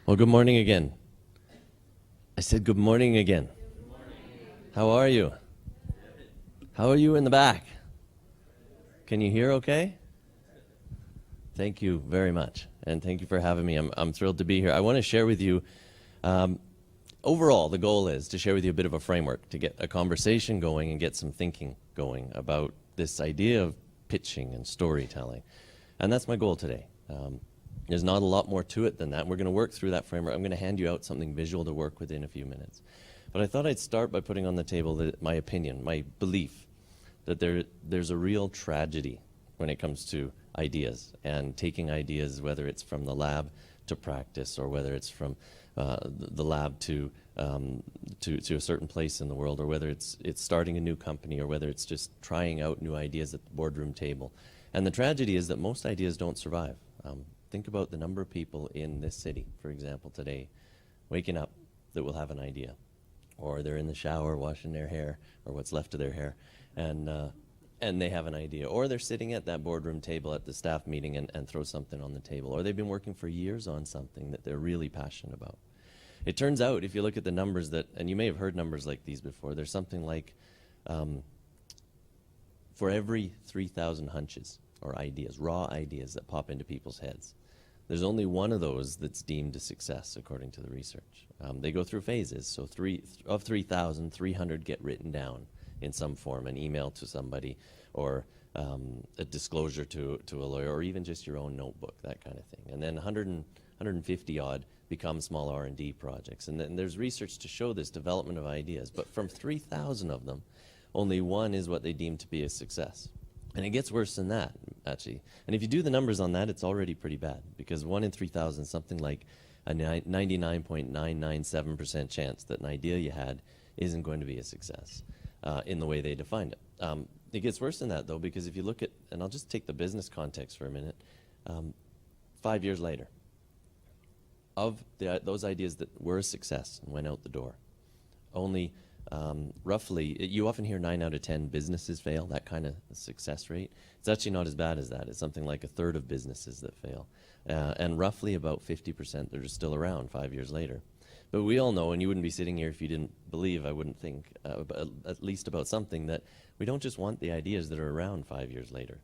Well, good morning again. I said good morning again. How are you? How are you in the back? Can you hear okay? Thank you very much, and thank you for having me. I'm thrilled to be here. I want to share with you, overall, the goal is to share with you a bit of a framework, to get a conversation going and get some thinking going about this idea of pitching and storytelling. And that's my goal today. There's not a lot more to it than that. We're going to work through that framework. I'm going to hand you out something visual to work with in a few minutes. But I thought I'd start by putting on the table my opinion, my belief, that there's a real tragedy when it comes to ideas and taking ideas, whether it's from the lab to practice or whether it's from the lab to a certain place in the world, or whether it's starting a new company, or whether it's just trying out new ideas at the boardroom table. And the tragedy is that most ideas don't survive. Think about the number of people in this city, for example, today, waking up that will have an idea, or they're in the shower washing their hair, or what's left of their hair, and they have an idea, or they're sitting at that boardroom table at the staff meeting and throw something on the table, or they've been working for years on something that they're really passionate about. It turns out, if you look at the numbers and you may have heard numbers like these before, there's something like for every 3,000 hunches or ideas, raw ideas that pop into people's heads, there's only one of those that's deemed a success, according to the research. They go through phases. So of 3,000, 300 get written down in some form, an email to somebody, or a disclosure to a lawyer, or even just your own notebook, that kind of thing. And then 150 odd become small R&D projects. And then there's research to show this development of ideas. But from 3,000 of them, only one is what they deem to be a success. And it gets worse than that, actually. And if you do the numbers on that, it's already pretty bad, because 1 in 3,000, something like a 99.997% chance that an idea you had isn't going to be a success in the way they defined it. It gets worse than that, though, because if you look at, and I'll just take the business context for a minute, 5 years later, of those ideas that were a success and went out the door, only roughly, you often hear 9 out of 10 businesses fail, that kind of success rate. It's actually not as bad as that. It's something like a third of businesses that fail. And roughly about 50% that are still around 5 years later. But we all know, and you wouldn't be sitting here if you didn't believe, I wouldn't think, at least about something, that we don't just want the ideas that are around 5 years later.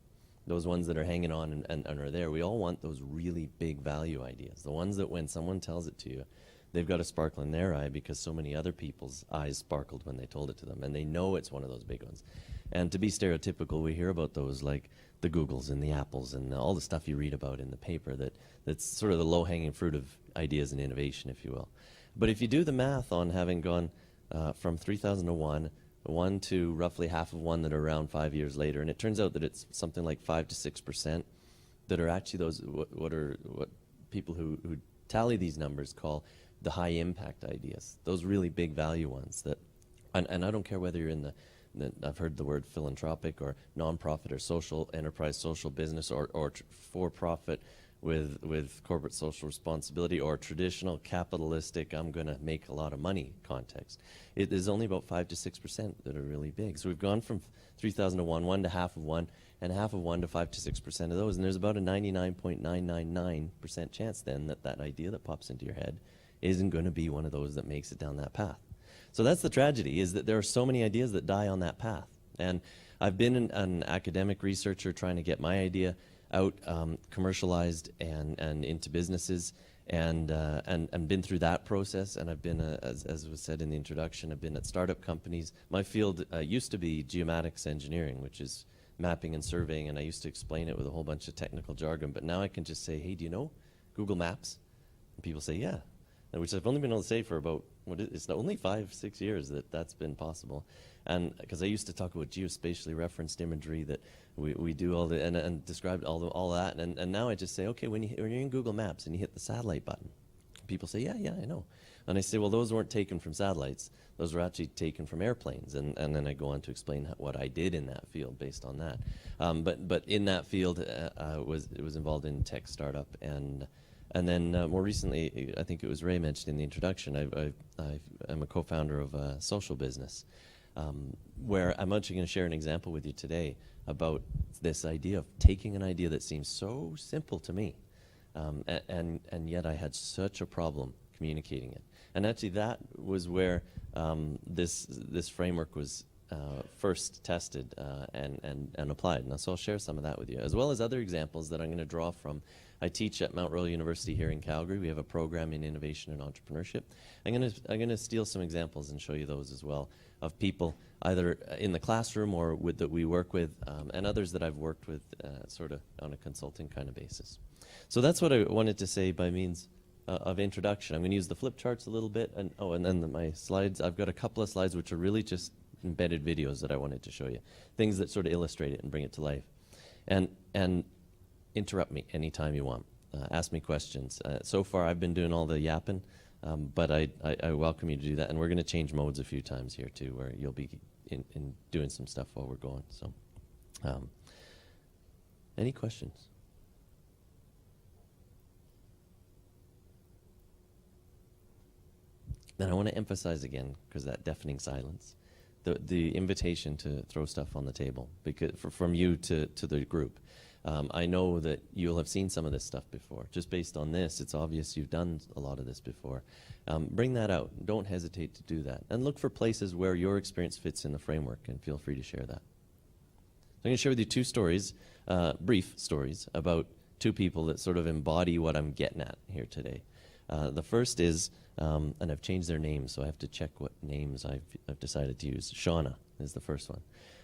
Those ones that are hanging on and are there. We all want those really big value ideas. The ones that when someone tells it to you, they've got a sparkle in their eye because so many other people's eyes sparkled when they told it to them, and they know it's one of those big ones. And to be stereotypical, we hear about those like the Googles and the Apples and all the stuff you read about in the paper that's sort of the low-hanging fruit of ideas and innovation, if you will. But if you do the math on having gone from 3,000 to 1 to roughly half of one that are around 5 years later, and it turns out that it's something like 5 to 6% that are actually those what people who tally these numbers call the high impact ideas, those really big value ones that, and I don't care whether you're in I've heard the word philanthropic or nonprofit or social enterprise, social business, or for-profit with corporate social responsibility, or traditional capitalistic, I'm going to make a lot of money context. It is only about 5 to 6% that are really big. So we've gone from 3,000 to 1 to half of 1, and half of 1 to 5 to 6% of those. And there's about a 99.999% chance then that idea that pops into your head isn't going to be one of those that makes it down that path. So that's the tragedy, is that there are so many ideas that die on that path. And I've been an academic researcher trying to get my idea out, commercialized and into businesses, and been through that process. And I've been, as was said in the introduction, I've been at startup companies. My field used to be geomatics engineering, which is mapping and surveying, and I used to explain it with a whole bunch of technical jargon. But now I can just say, hey, do you know Google Maps? And people say, yeah. Which I've only been able to say for about, it's only 5-6 years that's been possible. And because I used to talk about geospatially referenced imagery, that we do all the, and described all that. And now I just say, okay, when you're in Google Maps and you hit the satellite button, people say, yeah, I know. And I say, well, those weren't taken from satellites. Those were actually taken from airplanes. And then I go on to explain what I did in that field based on that. But in that field, it was involved in tech startup, and then more recently, I think it was Ray mentioned in the introduction, I'm a co-founder of a social business, where I'm actually going to share an example with you today about this idea of taking an idea that seems so simple to me, And yet I had such a problem communicating it. And actually that was where this framework was first tested and applied. And so I'll share some of that with you, as well as other examples that I'm going to draw from. I teach at Mount Royal University here in Calgary. We have a program in innovation and entrepreneurship. I'm going to steal some examples and show you those as well, of people either in the classroom or that we work with, and others that I've worked with sort of on a consulting kind of basis. So that's what I wanted to say by means of introduction. I'm going to use the flip charts a little bit, and then my slides. I've got a couple of slides which are really just embedded videos that I wanted to show you, things that sort of illustrate it and bring it to life. And interrupt me anytime you want. Ask me questions. So far, I've been doing all the yapping, but I welcome you to do that. And we're going to change modes a few times here too, where you'll be in doing some stuff while we're going. So, any questions? Then I want to emphasize again, because that deafening silence, the invitation to throw stuff on the table, because from you to the group. I know that you'll have seen some of this stuff before. Just based on this, it's obvious you've done a lot of this before. Bring that out. Don't hesitate to do that. And look for places where your experience fits in the framework, and feel free to share that. I'm going to share with you two stories, brief stories, about two people that sort of embody what I'm getting at here today. The first is, and I've changed their names, so I have to check what names I've decided to use. Shauna is the first one.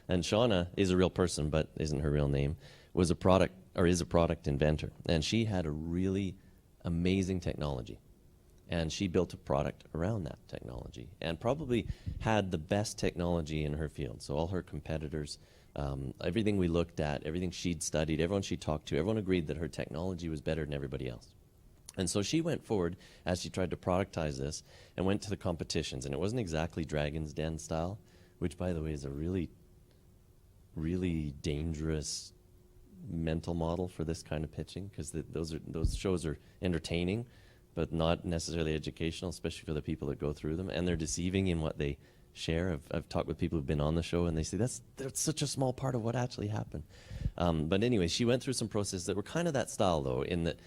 And Shauna is a real person, but isn't her real name, is a product inventor. And she had a really amazing technology. And she built a product around that technology, and probably had the best technology in her field. So all her competitors, everything we looked at, everything she'd studied, everyone she talked to, everyone agreed that her technology was better than everybody else. And so she went forward as she tried to productize this and went to the competitions. And it wasn't exactly Dragon's Den style, which, by the way, is a really, really dangerous mental model for this kind of pitching, because those shows are entertaining, but not necessarily educational, especially for the people that go through them. And they're deceiving in what they share. I've talked with people who've been on the show, and they say that's such a small part of what actually happened. But anyway, she went through some processes that were kind of that style, though, in that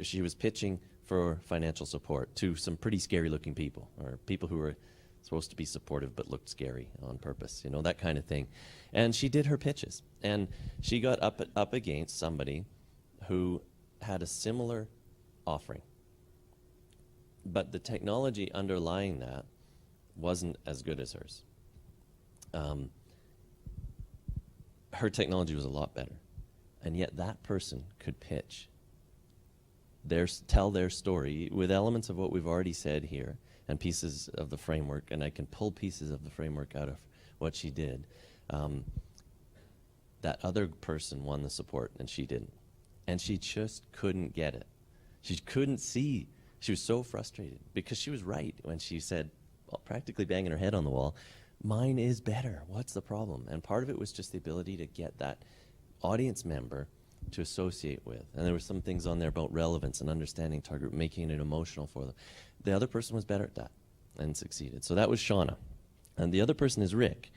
she was pitching for financial support to some pretty scary-looking people, or people who were supposed to be supportive but looked scary on purpose, that kind of thing. And she did her pitches, and she got up against somebody who had a similar offering. But the technology underlying that wasn't as good as hers. Her technology was a lot better, and yet that person could pitch, tell their story with elements of what we've already said here and pieces of the framework, and I can pull pieces of the framework out of what she did. That other person won the support, and she didn't. And she just couldn't get it. She couldn't see. She was so frustrated because she was right when she said, practically banging her head on the wall, mine is better. What's the problem? And part of it was just the ability to get that audience member to associate with. And there were some things on there about relevance and understanding target, making it emotional for them. The other person was better at that and succeeded. So that was Shauna. And the other person is Rick.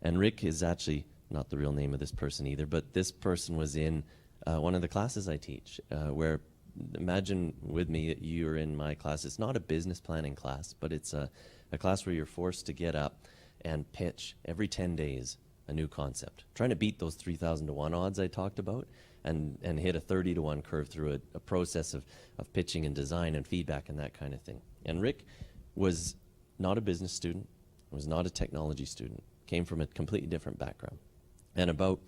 And Rick is actually not the real name of this person either, but this person was in one of the classes I teach, where imagine with me that you're in my class. It's not a business planning class, but it's a class where you're forced to get up and pitch every 10 days a new concept, trying to beat those 3,000 to 1 odds I talked about, and hit a 30 to 1 curve through a process of pitching and design and feedback and that kind of thing. And Rick was not a business student, was not a technology student, came from a completely different background. And about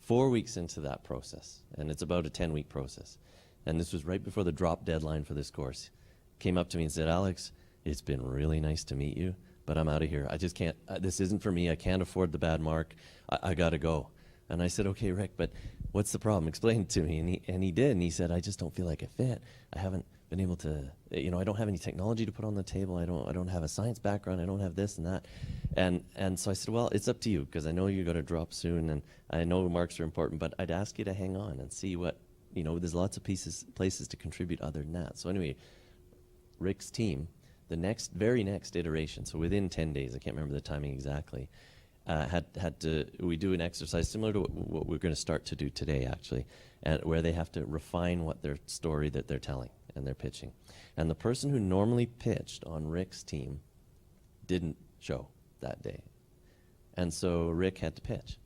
4 weeks into that process, and it's about a 10-week process, and this was right before the drop deadline for this course, came up to me and said, Alex, it's been really nice to meet you, but I'm out of here. I just can't, this isn't for me. I can't afford the bad mark. I got to go. And I said, okay, Rick, but what's the problem? Explain it to me. And he did. And he said, I just don't feel like I fit. I haven't been able to, I don't have any technology to put on the table. I don't have a science background. I don't have this and that. And so I said, well, it's up to you, because I know you're going to drop soon, and I know marks are important, but I'd ask you to hang on and see what, there's lots of places to contribute other than that. So anyway, Rick's team, the very next iteration, so within 10 days, I can't remember the timing exactly, we do an exercise similar to what we're going to start to do today, actually, and where they have to refine what their story that they're telling and they're pitching. And the person who normally pitched on Rick's team didn't show that day. And so Rick had to pitch.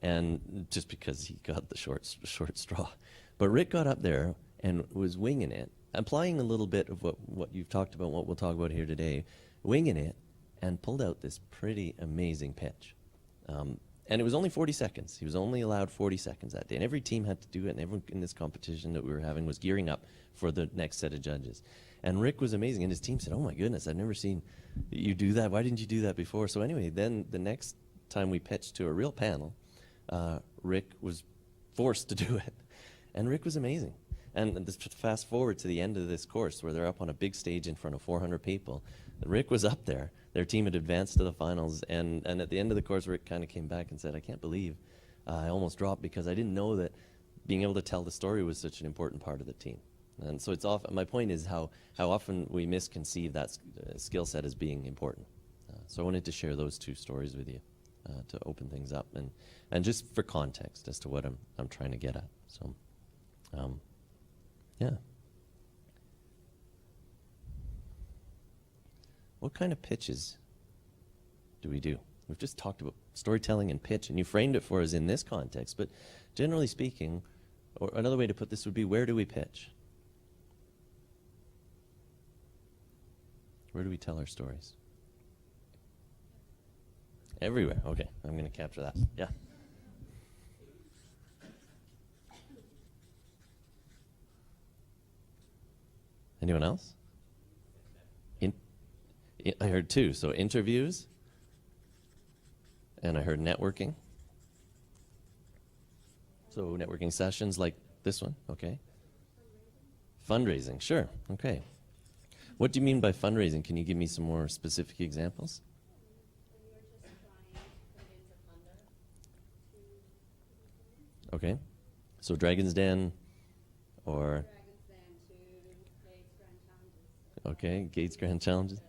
And just because he got the short straw. But Rick got up there and was winging it, applying a little bit of what you've talked about, what we'll talk about here today, winging it, and pulled out this pretty amazing pitch. And it was only 40 seconds. He was only allowed 40 seconds that day. And every team had to do it, and everyone in this competition that we were having was gearing up for the next set of judges. And Rick was amazing, and his team said, "Oh my goodness, I've never seen you do that. Why didn't you do that before?" So anyway, then the next time we pitched to a real panel, Rick was forced to do it. And Rick was amazing. And just fast forward to the end of this course where they're up on a big stage in front of 400 people. Rick was up there. Their team had advanced to the finals. And at the end of the course, Rick kind of came back and said, "I can't believe I almost dropped because I didn't know that being able to tell the story was such an important part of the team." And so it's often, my point is how often we misconceive that skill set as being important. So I wanted to share those two stories with you to open things up and just for context as to what I'm trying to get at. So, yeah. What kind of pitches do we do? We've just talked about storytelling and pitch, and you framed it for us in this context, but generally speaking, or another way to put this would be, where do we pitch? Where do we tell our stories? Everywhere. Okay, I'm going to capture that. Yeah. Anyone else? I heard two. So interviews, and I heard networking. So networking sessions like this one. Okay. Fundraising. Sure. Okay. What do you mean by fundraising? Can you give me some more specific examples? Okay. So Dragon's Den or... Okay, Gates Grand Challenges.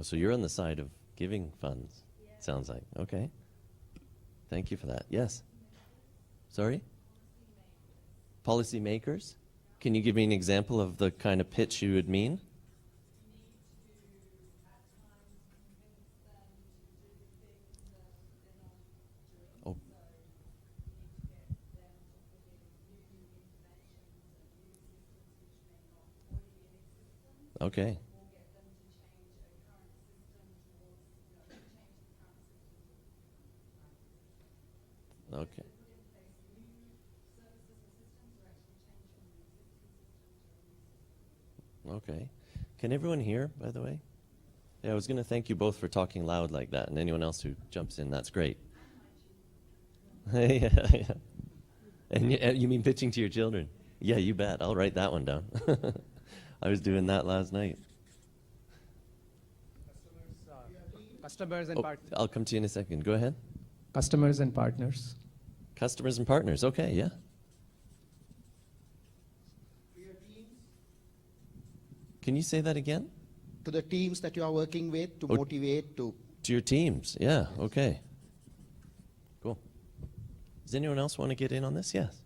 So you're on the side of giving funds, sounds like. Okay. Thank you for that. Yes? Sorry? Policy makers? Can you give me an example of the kind of pitch you would mean? Oh. Okay. Okay. Okay. Can everyone hear, by the way? Yeah, I was going to thank you both for talking loud like that, and anyone else who jumps in, that's great. Yeah, yeah. And you mean pitching to your children? Yeah, you bet. I'll write that one down. I was doing that last night. Customers and partners. I'll come to you in a second. Go ahead. Customers and partners. Customers and partners. Okay, yeah. Can you say that again? To the teams that you are working with, to motivate, to your teams. Yeah, okay. Cool. Does anyone else want to get in on this? Yes.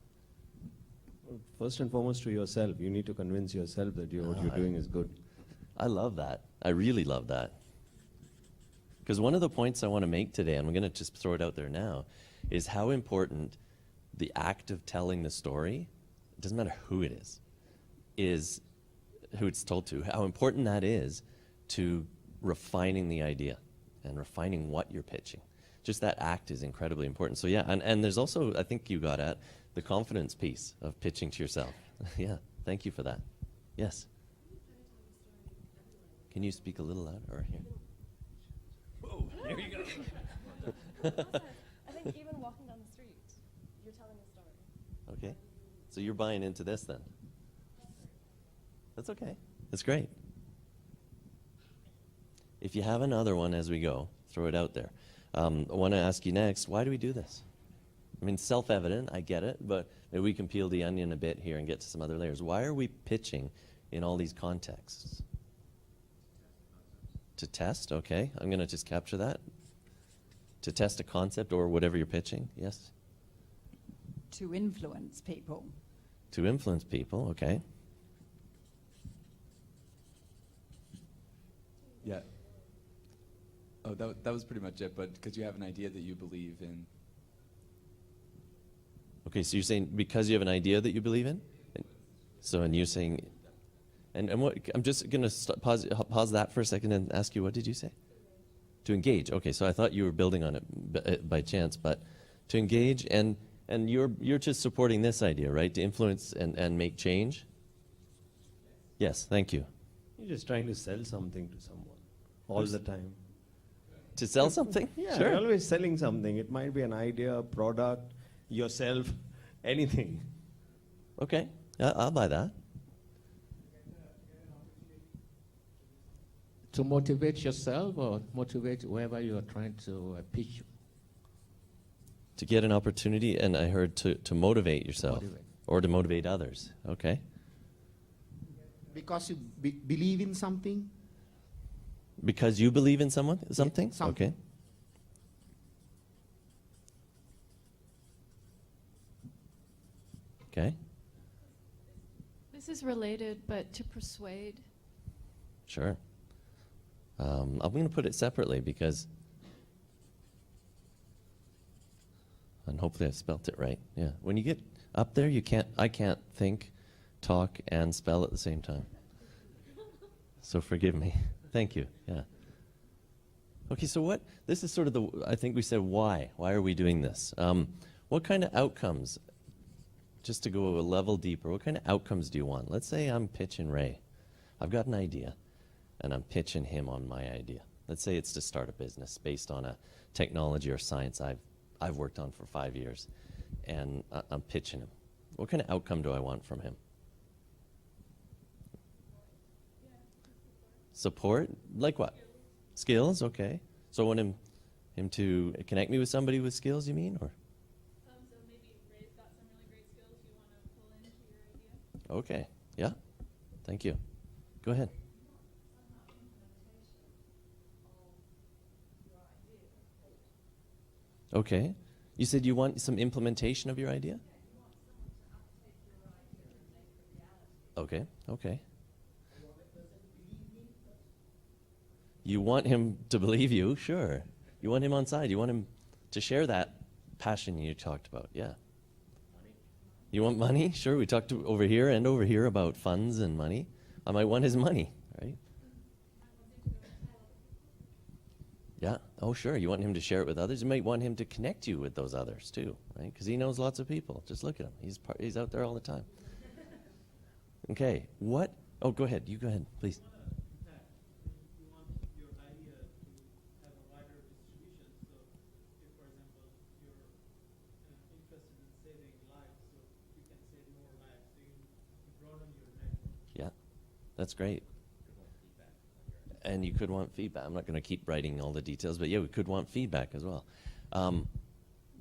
Well, first and foremost to yourself. You need to convince yourself that what you're doing is good. I love that. I really love that. Because one of the points I want to make today, and I'm going to just throw it out there now, is how important the act of telling the story, it doesn't matter who it is who it's told to, how important that is to refining the idea and refining what you're pitching. Just that act is incredibly important. So yeah, and there's also, I think you got at, the confidence piece of pitching to yourself. Yeah, thank you for that. Yes? Can you speak a little louder or here? Whoa, there you go. I think even walking down the street, you're telling a story. Okay. So you're buying into this then? That's okay. That's great. If you have another one as we go, throw it out there. I want to ask you next, why do we do this? I mean, self-evident, I get it, but maybe we can peel the onion a bit here and get to some other layers. Why are we pitching in all these contexts? To test, okay. I'm going to just capture that. To test a concept or whatever you're pitching, yes? To influence people. To influence people, okay. Yeah. Oh, that was pretty much it, but because you have an idea that you believe in. Okay, so you're saying because you have an idea that you believe in? And you're saying, and what, I'm just going to pause that for a second and ask you, what did you say? To engage. Okay, so I thought you were building on it by chance, but to engage, and you're just supporting this idea, right? To influence and make change? Yes, thank you. You're just trying to sell something to someone all the time. To sell something? Yeah, Sure. you're always selling something. It might be an idea, a product, yourself, anything. Okay, I'll buy that. To motivate yourself or motivate whoever you are trying to pitch. To get an opportunity, and I heard to motivate yourself. Motivate. Or to motivate others. Okay. Because you believe in something. Because you believe in something? something. Okay. Okay, This is related, but to persuade. sure. I'm going to put it separately because, and hopefully I spelt it right. Yeah, when you get up there, I can't think, talk, and spell at the same time. So forgive me. Thank you. Yeah. Okay, so this is sort of I think we said why. Why are we doing this? What kind of outcomes, just to go a level deeper, what kind of outcomes do you want? Let's say I'm pitching Ray. I've got an idea, and I'm pitching him on my idea. Let's say it's to start a business based on a technology or science I've worked on for 5 years, and I'm pitching him. What kind of outcome do I want from him? Support? Like what? Skills, okay. So I want him to connect me with somebody with skills, you mean? Or? So maybe Ray's got some really great skills you want to pull into your idea. Okay, yeah. Thank you. Go ahead. Okay. You said you want some implementation of your idea? Okay, okay. You want him to believe you, sure. You want him on side. You want him to share that passion you talked about, yeah. You want money? Sure, we talked over here about funds and money. I might want his money, right? Yeah, oh sure, you want him to share it with others. You might want him to connect you with those others too, right? Because he knows lots of people. Just look at him. He's out there all the time. Okay, what? Oh, go ahead. You go ahead, please. That's great. And you could want feedback. I'm not going to keep writing all the details, but yeah, we could want feedback as well.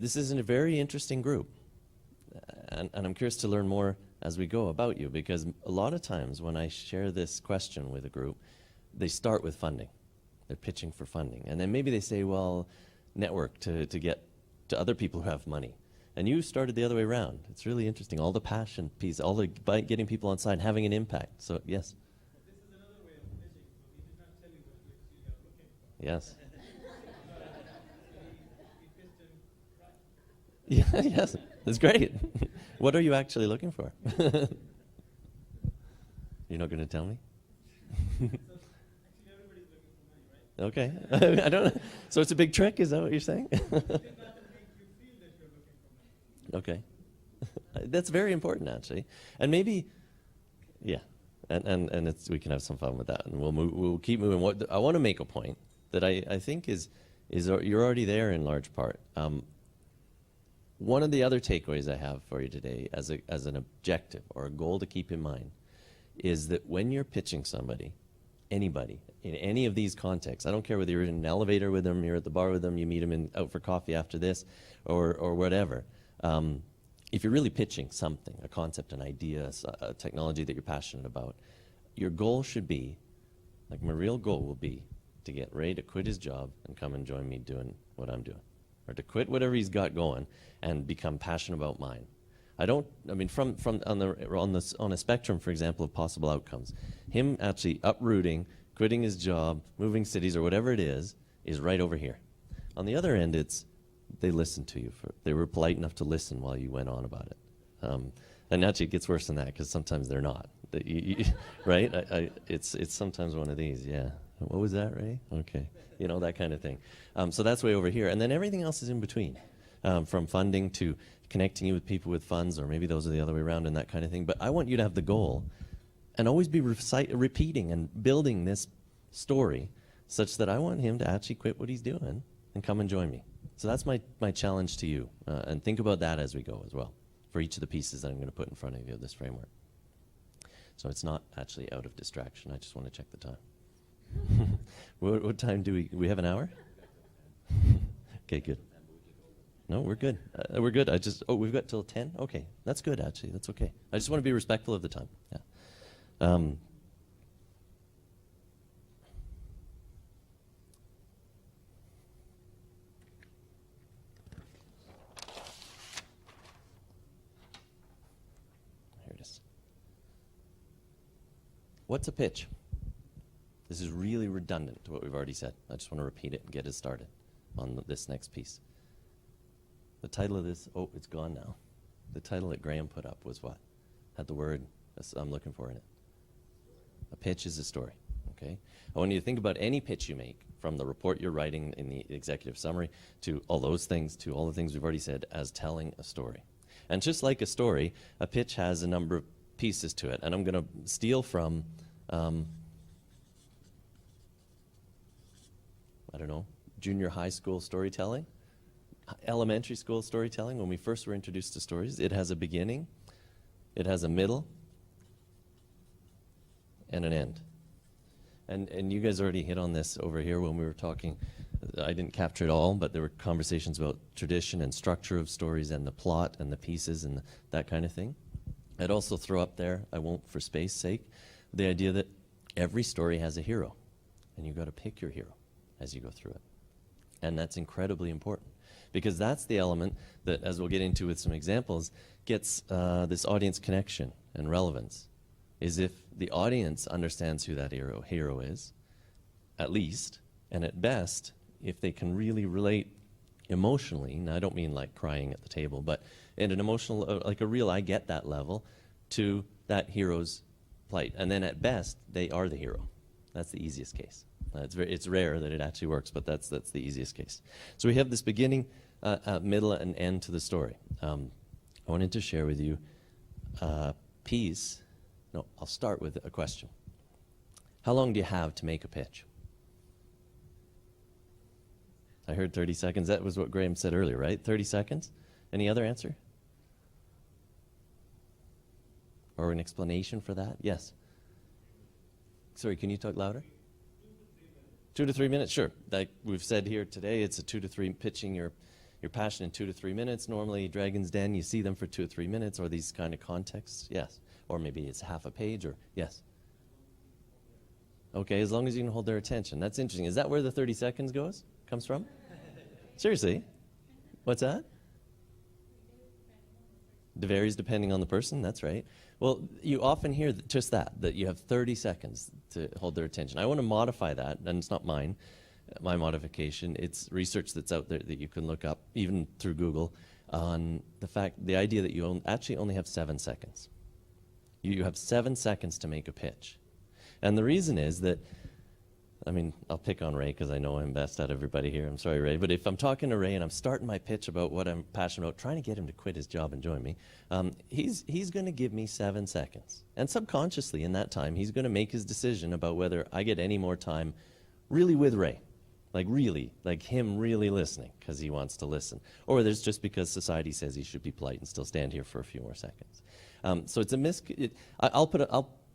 This is a very interesting group. And I'm curious to learn more as we go about you, because a lot of times when I share this question with a group, they start with funding. They're pitching for funding. And then maybe they say, well, network to get to other people who have money. And you started the other way around. It's really interesting. All the passion piece, all the getting people on side, having an impact. So, yes. This is another way of pitching, so we did not tell you what you actually are looking for. Yes. We pitched him right. Yeah, yes. That's great. What are you actually looking for? You're not going to tell me? Actually, everybody's looking for money, right? Okay. I don't know. So it's a big trick, is that what you're saying? Did not make you feel that you're looking for money. Okay. That's very important, actually. And maybe, yeah, and we can have some fun with that, and we'll keep moving. I want to make a point that I think is you're already there in large part. One of the other takeaways I have for you today as an objective or a goal to keep in mind is that when you're pitching somebody, anybody, in any of these contexts, I don't care whether you're in an elevator with them, you're at the bar with them, you meet them out for coffee after this, or whatever, if you're really pitching something, a concept, an idea, a technology that you're passionate about, your goal should be, like my real goal will be, to get Ray to quit his job and come and join me doing what I'm doing. Or to quit whatever he's got going and become passionate about mine. I mean, from on a spectrum, for example, of possible outcomes, him actually uprooting, quitting his job, moving cities, or whatever it is right over here. On the other end, it's they listened to you. They were polite enough to listen while you went on about it. And actually, it gets worse than that because sometimes they're not. Right? It's sometimes one of these. Yeah. What was that, Ray? Okay. You know, that kind of thing. So that's way over here. And then everything else is in between, from funding to connecting you with people with funds, or maybe those are the other way around and that kind of thing. But I want you to have the goal and always be repeating and building this story such that I want him to actually quit what he's doing and come and join me. So that's my challenge to you. And think about that as we go as well, for each of the pieces that I'm going to put in front of you of this framework. So it's not actually out of distraction. I just want to check the time. What time do we have an hour? Okay, good. No, we're good. We're good. We've got till 10? Okay, that's good, actually. That's okay. I just want to be respectful of the time. Yeah. Here it is. What's a pitch? This is really redundant to what we've already said. I just want to repeat it and get us started on this next piece. The title of this, it's gone now. The title that Graham put up was what? Had the word I'm looking for in it. A pitch is a story, okay? I want you to think about any pitch you make, from the report you're writing in the executive summary to all those things, to all the things we've already said, as telling a story. And just like a story, a pitch has a number of pieces to it. And I'm going to steal from, junior high school storytelling, elementary school storytelling. When we first were introduced to stories, it has a beginning, it has a middle, and an end. And you guys already hit on this over here when we were talking. I didn't capture it all, but there were conversations about tradition and structure of stories and the plot and the pieces and that kind of thing. I'd also throw up there, I won't for space's sake, the idea that every story has a hero, and you've got to pick your hero as you go through it. And that's incredibly important, because that's the element that, as we'll get into with some examples, gets this audience connection and relevance, is if the audience understands who that hero is, at least, and at best, if they can really relate emotionally, and I don't mean like crying at the table, but in an emotional, like a real I get that level, to that hero's plight. And then at best, they are the hero. That's the easiest case. It's rare that it actually works, but that's the easiest case. So we have this beginning, middle, and end to the story. I wanted to share with you a piece. No, I'll start with a question. How long do you have to make a pitch? I heard 30 seconds. That was what Graham said earlier, right? 30 seconds? Any other answer? Or an explanation for that? Yes. Sorry, can you talk louder? 2 to 3 minutes, sure. Like we've said here today, it's a 2 to 3 pitching your passion in 2 to 3 minutes. Normally, Dragon's Den, you see them for 2 or 3 minutes, or these kind of contexts, yes. Or maybe it's half a page, or yes. Okay, as long as you can hold their attention. That's interesting. Is that where the 30 seconds comes from? Seriously? What's that? It varies depending on the person, that's right. Well, you often hear just that you have 30 seconds to hold their attention. I want to modify that, and it's not my modification. It's research that's out there that you can look up, even through Google, on the idea that you actually only have 7 seconds. You have 7 seconds to make a pitch. And the reason is that, I'll pick on Ray because I know I'm best at everybody here. I'm sorry, Ray. But if I'm talking to Ray and I'm starting my pitch about what I'm passionate about, trying to get him to quit his job and join me, he's going to give me 7 seconds. And subconsciously in that time, he's going to make his decision about whether I get any more time really with Ray. Like him really listening because he wants to listen. Or there's just because society says he should be polite and still stand here for a few more seconds. So it's I'll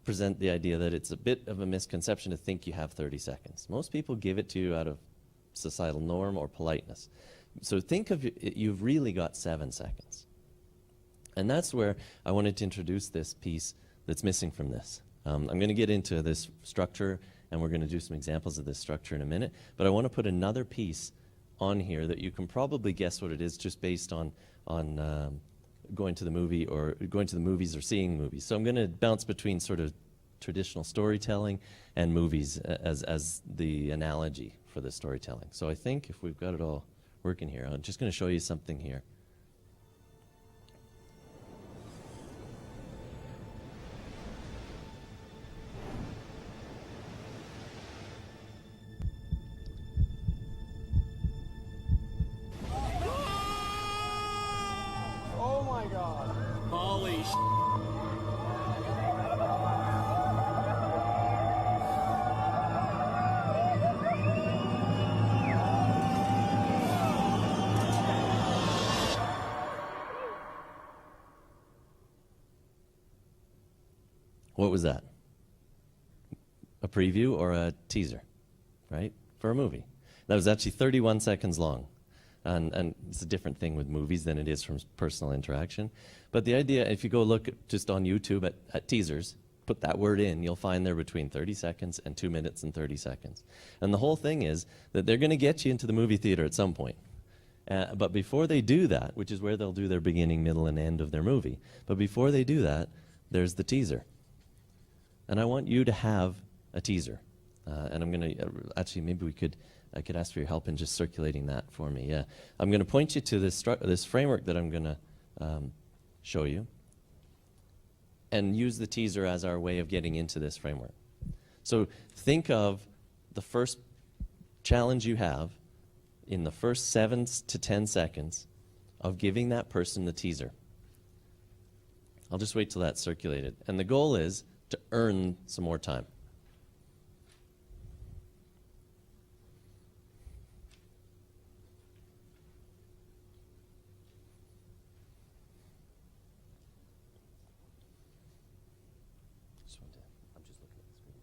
present the idea that it's a bit of a misconception to think you have 30 seconds. Most people give it to you out of societal norm or politeness. So think of you've really got 7 seconds. And that's where I wanted to introduce this piece that's missing from this. I'm going to get into this structure, and we're going to do some examples of this structure in a minute. But I want to put another piece on here that you can probably guess what it is just based on going to the movie or going to the movies or seeing movies. So I'm going to bounce between sort of traditional storytelling and movies as the analogy for the storytelling. So I think if we've got it all working here, I'm just going to show you something here. What was that? A preview or a teaser, right? For a movie. That was actually 31 seconds long. And it's a different thing with movies than it is from personal interaction. But the idea, if you go look just on YouTube at teasers, put that word in, you'll find they're between 30 seconds and 2 minutes and 30 seconds. And the whole thing is that they're going to get you into the movie theater at some point. But before they do that, which is where they'll do their beginning, middle, and end of their movie, but before they do that, there's the teaser. And I want you to have a teaser. And I'm going to, actually, maybe I could ask for your help in just circulating that for me. Yeah. I'm going to point you to this framework that I'm going to show you and use the teaser as our way of getting into this framework. So think of the first challenge you have in the first 7 to 10 seconds of giving that person the teaser. I'll just wait till that's circulated. And the goal is to earn some more time. I'm just looking at the screen.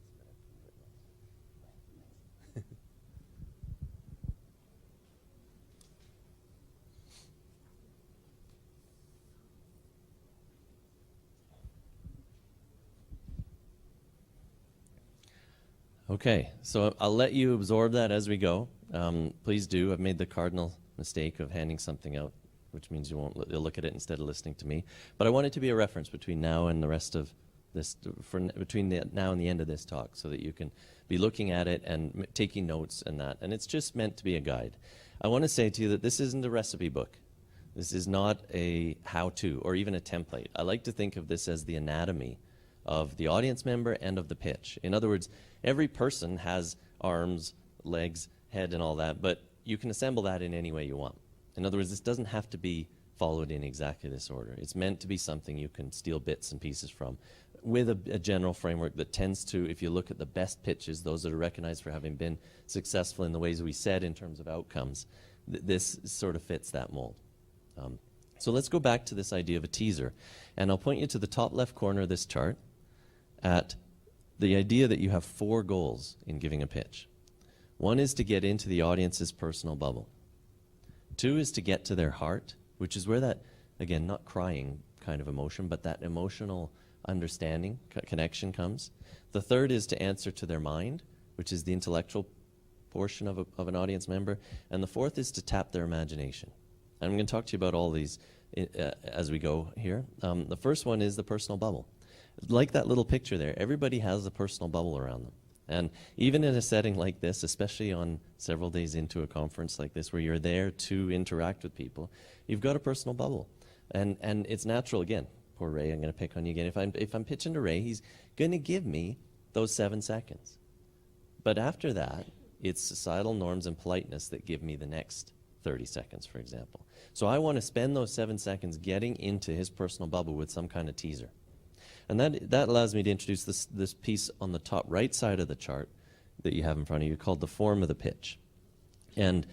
Okay, so I'll let you absorb that as we go. Please do. I've made the cardinal mistake of handing something out, which means you'll look at it instead of listening to me. But I want it to be a reference between now and the rest of this, between now and the end of this talk, so that you can be looking at it and taking notes and that. And it's just meant to be a guide. I want to say to you that this isn't a recipe book. This is not a how-to or even a template. I like to think of this as the anatomy of the audience member and of the pitch. In other words, every person has arms, legs, head, and all that, but you can assemble that in any way you want. In other words, this doesn't have to be followed in exactly this order. It's meant to be something you can steal bits and pieces from, with a general framework that tends to, if you look at the best pitches, those that are recognized for having been successful in the ways we said in terms of outcomes, this sort of fits that mold. So let's go back to this idea of a teaser. And I'll point you to the top left corner of this chart at the idea that you have 4 goals in giving a pitch. 1 is to get into the audience's personal bubble. 2 is to get to their heart, which is where that, again, not crying kind of emotion, but that emotional understanding, connection comes. The 3rd is to answer to their mind, which is the intellectual portion of an audience member. And the 4th is to tap their imagination. And I'm going to talk to you about all these as we go here. The first one is the personal bubble. Like that little picture there, everybody has a personal bubble around them. And even in a setting like this, especially on several days into a conference like this where you're there to interact with people, you've got a personal bubble. And it's natural, again, poor Ray, I'm going to pick on you again. If I'm pitching to Ray, he's going to give me those 7 seconds. But after that, it's societal norms and politeness that give me the next 30 seconds, for example. So I want to spend those 7 seconds getting into his personal bubble with some kind of teaser. And that allows me to introduce this piece on the top right side of the chart that you have in front of you called the form of the pitch. And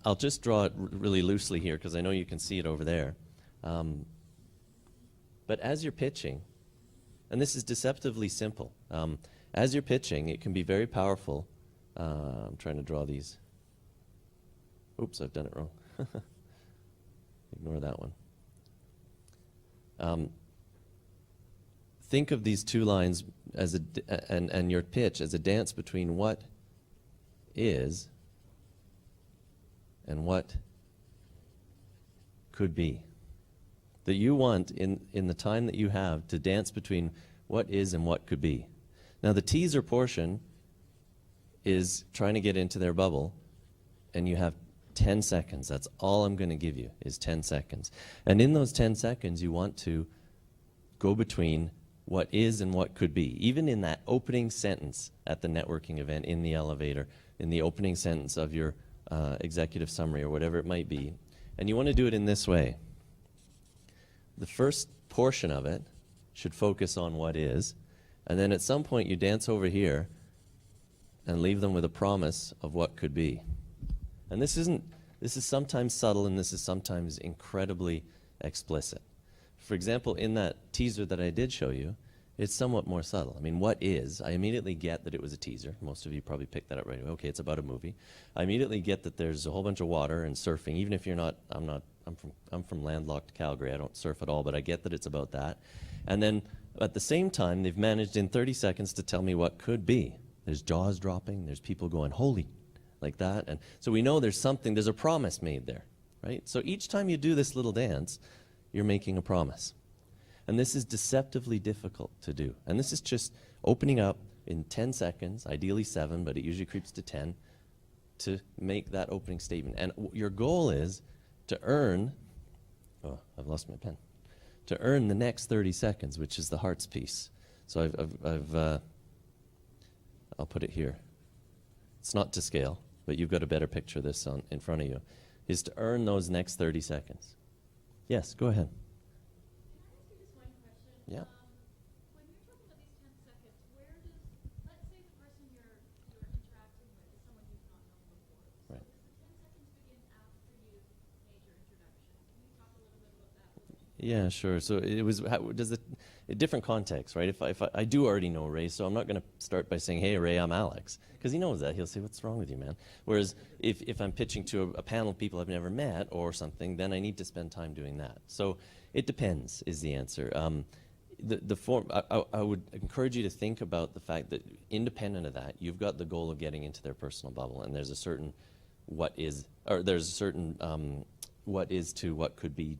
I'll just draw it really loosely here because I know you can see it over there. But as you're pitching, And this is deceptively simple. As you're pitching, it can be very powerful. I'm trying to draw these. Oops, I've done it wrong. Ignore that one. Think of these two lines as and your pitch as a dance between what is and what could be. That you want in the time that you have to dance between what is and what could be. Now the teaser portion is trying to get into their bubble, and you have 10 seconds. That's all I'm going to give you is 10 seconds. And in those 10 seconds, you want to go between what is and what could be. Even in that opening sentence at the networking event, in the elevator, in the opening sentence of your executive summary or whatever it might be. And you want to do it in this way. The first portion of it should focus on what is, and then at some point you dance over here and leave them with a promise of what could be. And this is sometimes subtle, and this is sometimes incredibly explicit. For example, in that teaser that I did show you, it's somewhat more subtle. I mean, what is? I immediately get that it was a teaser. Most of you probably picked that up right away. Okay, it's about a movie. I immediately get that there's a whole bunch of water and surfing. Even if you're not, I'm from landlocked Calgary. I don't surf at all, but I get that it's about that. And then at the same time, they've managed in 30 seconds to tell me what could be. There's jaws dropping. There's people going, holy, like that. And so we know there's something, there's a promise made there, right? So each time you do this little dance, you're making a promise. And this is deceptively difficult to do. And this is just opening up in 10 seconds, ideally 7, but it usually creeps to 10, to make that opening statement. And your goal is to earn, oh, I've lost my pen, to earn the next 30 seconds, which is the hearts piece. So I'll put it here. It's not to scale, but you've got a better picture of this in front of you, is to earn those next 30 seconds. Yes, go ahead. Yeah. When you're talking about these 10 seconds, where does, let's say the person you're interacting with is someone you've not known before. Right. So does the 10 seconds begin after you've made your introduction? Can you talk a little bit about that? Yeah, sure. So it was, a different context, right? If I do already know Ray, so I'm not going to start by saying, hey, Ray, I'm Alex. Because he knows that. He'll say, what's wrong with you, man? Whereas if I'm pitching to a panel of people I've never met or something, then I need to spend time doing that. So it depends is the answer. The form, I would encourage you to think about the fact that independent of that, you've got the goal of getting into their personal bubble, and there's a certain what is to what could be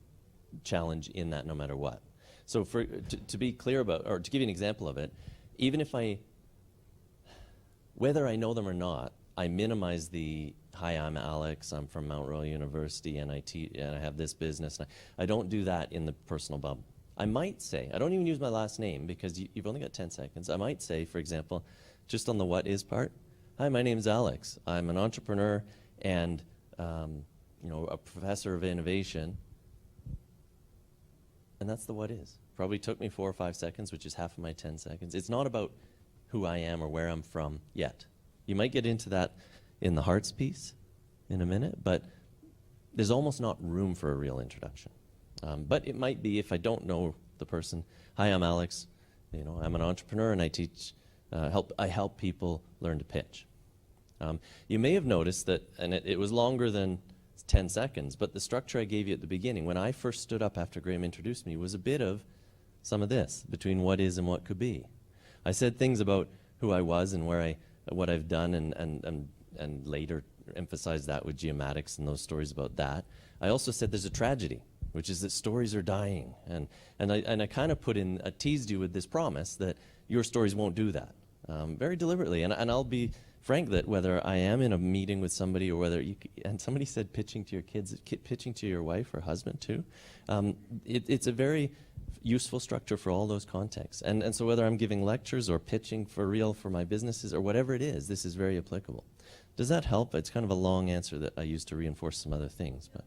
challenge in that no matter what. So to be clear about, or to give you an example of it, even if whether I know them or not, I minimize the, hi, I'm Alex, I'm from Mount Royal University, and I have this business. I don't do that in the personal bubble. I might say, I don't even use my last name because you've only got 10 seconds. I might say, for example, just on the what is part, hi, my name's Alex. I'm an entrepreneur and a professor of innovation. And that's the what is. Probably took me 4 or 5 seconds, which is half of my 10 seconds. It's not about who I am or where I'm from yet. You might get into that in the hearts piece in a minute, but there's almost not room for a real introduction. But it might be if I don't know the person. Hi, I'm Alex. I'm an entrepreneur and I teach, I help people learn to pitch. You may have noticed that, and it was longer than 10 seconds, but the structure I gave you at the beginning, when I first stood up after Graham introduced me, was a bit of some of this, between what is and what could be. I said things about who I was and what I've done, and later emphasized that with geomatics and those stories about that. I also said there's a tragedy, which is that stories are dying. And I kind of teased you with this promise that your stories won't do that, very deliberately. And I'll be frank that whether I am in a meeting with somebody or whether and somebody said pitching to your kids, pitching to your wife or husband too, it's a very useful structure for all those contexts. And so whether I'm giving lectures or pitching for real for my businesses or whatever it is, this is very applicable. Does that help? It's kind of a long answer that I use to reinforce some other things. But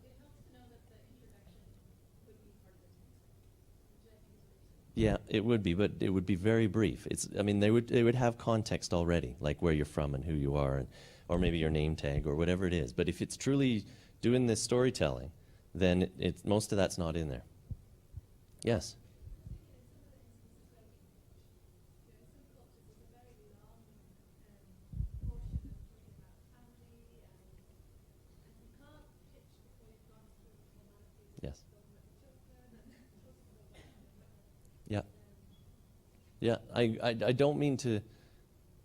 yeah, it would be, but it would be very brief. They would have context already, like where you're from and who you are, or maybe your name tag or whatever it is. But if it's truly doing this storytelling, then most of that's not in there. Yes. Yeah. Yeah, I don't mean to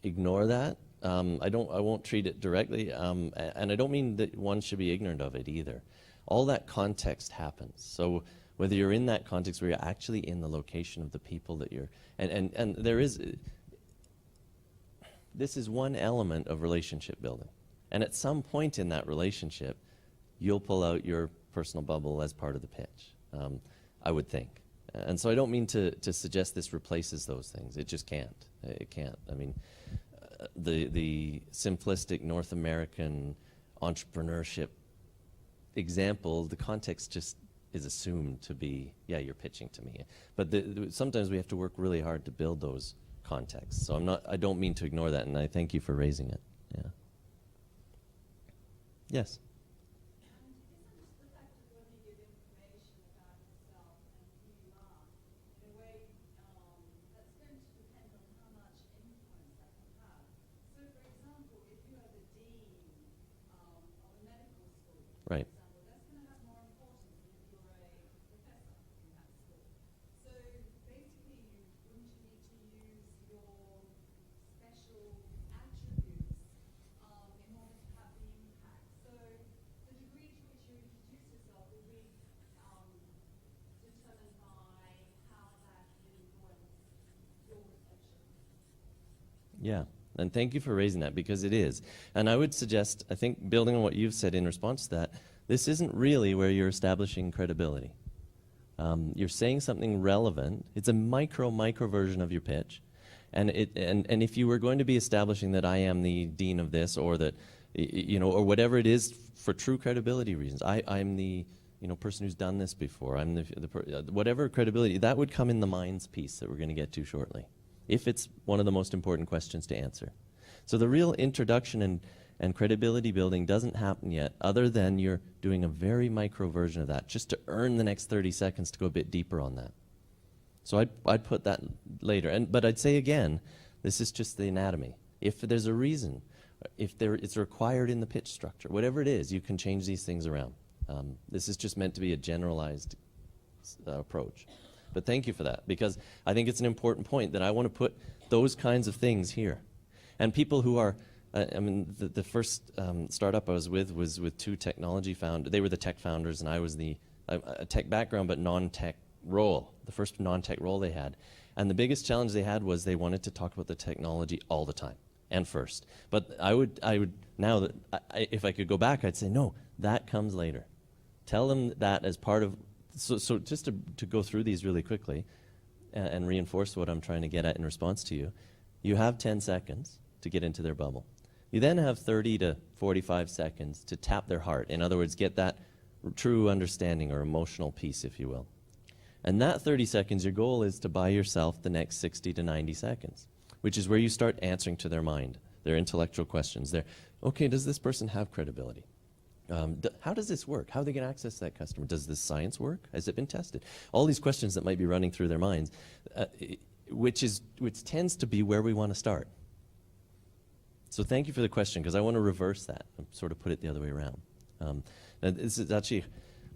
ignore that. I won't treat it directly, and I don't mean that one should be ignorant of it either. All that context happens. So whether you're in that context where you're actually in the location of the people that you're, and there is, this is one element of relationship building. And at some point in that relationship, you'll pull out your personal bubble as part of the pitch, I would think. And so I don't mean to suggest this replaces those things. It just can't. It can't. I mean, the simplistic North American entrepreneurship example, the context just is assumed to be, yeah, you're pitching to me. But sometimes we have to work really hard to build those contexts. So I don't mean to ignore that, and I thank you for raising it. Yeah. Yes. Right. That's going to have more importance than if you're a professor in that school. So basically, wouldn't you need to use your special attributes in order to have the impact? So the degree to which you introduce yourself will be determined by how that influences your reflection. Yeah. And thank you for raising that, because it is. And I would suggest, I think, building on what you've said in response to that, this isn't really where you're establishing credibility. You're saying something relevant. It's a micro version of your pitch. And if you were going to be establishing that I am the dean of this, or that, or whatever it is for true credibility reasons, I'm the person who's done this before, I'm whatever credibility, that would come in the minds piece that we're going to get to shortly, if it's one of the most important questions to answer. So the real introduction and credibility building doesn't happen yet, other than you're doing a very micro version of that, just to earn the next 30 seconds to go a bit deeper on that. So I'd put that later. But I'd say again, this is just the anatomy. If there's a reason, if it's required in the pitch structure, whatever it is, you can change these things around. This is just meant to be a generalized approach. But thank you for that, because I think it's an important point that I want to put those kinds of things here. And people who are, the first startup I was with two technology founders. They were the tech founders, and I was a tech background but non-tech role, the first non-tech role they had. And the biggest challenge they had was they wanted to talk about the technology all the time and first. But I would now that if I could go back, I'd say, no, that comes later. Tell them that as part of. So just to go through these really quickly and reinforce what I'm trying to get at in response to you, you have 10 seconds to get into their bubble. You then have 30 to 45 seconds to tap their heart. In other words, get that true understanding or emotional piece, if you will. And that 30 seconds, your goal is to buy yourself the next 60 to 90 seconds, which is where you start answering to their mind, their intellectual questions. Okay, does this person have credibility? How does this work? How are they going to access that customer? Does this science work? Has it been tested? All these questions that might be running through their minds, which tends to be where we want to start. So thank you for the question, because I want to reverse that and sort of put it the other way around. Now this is actually a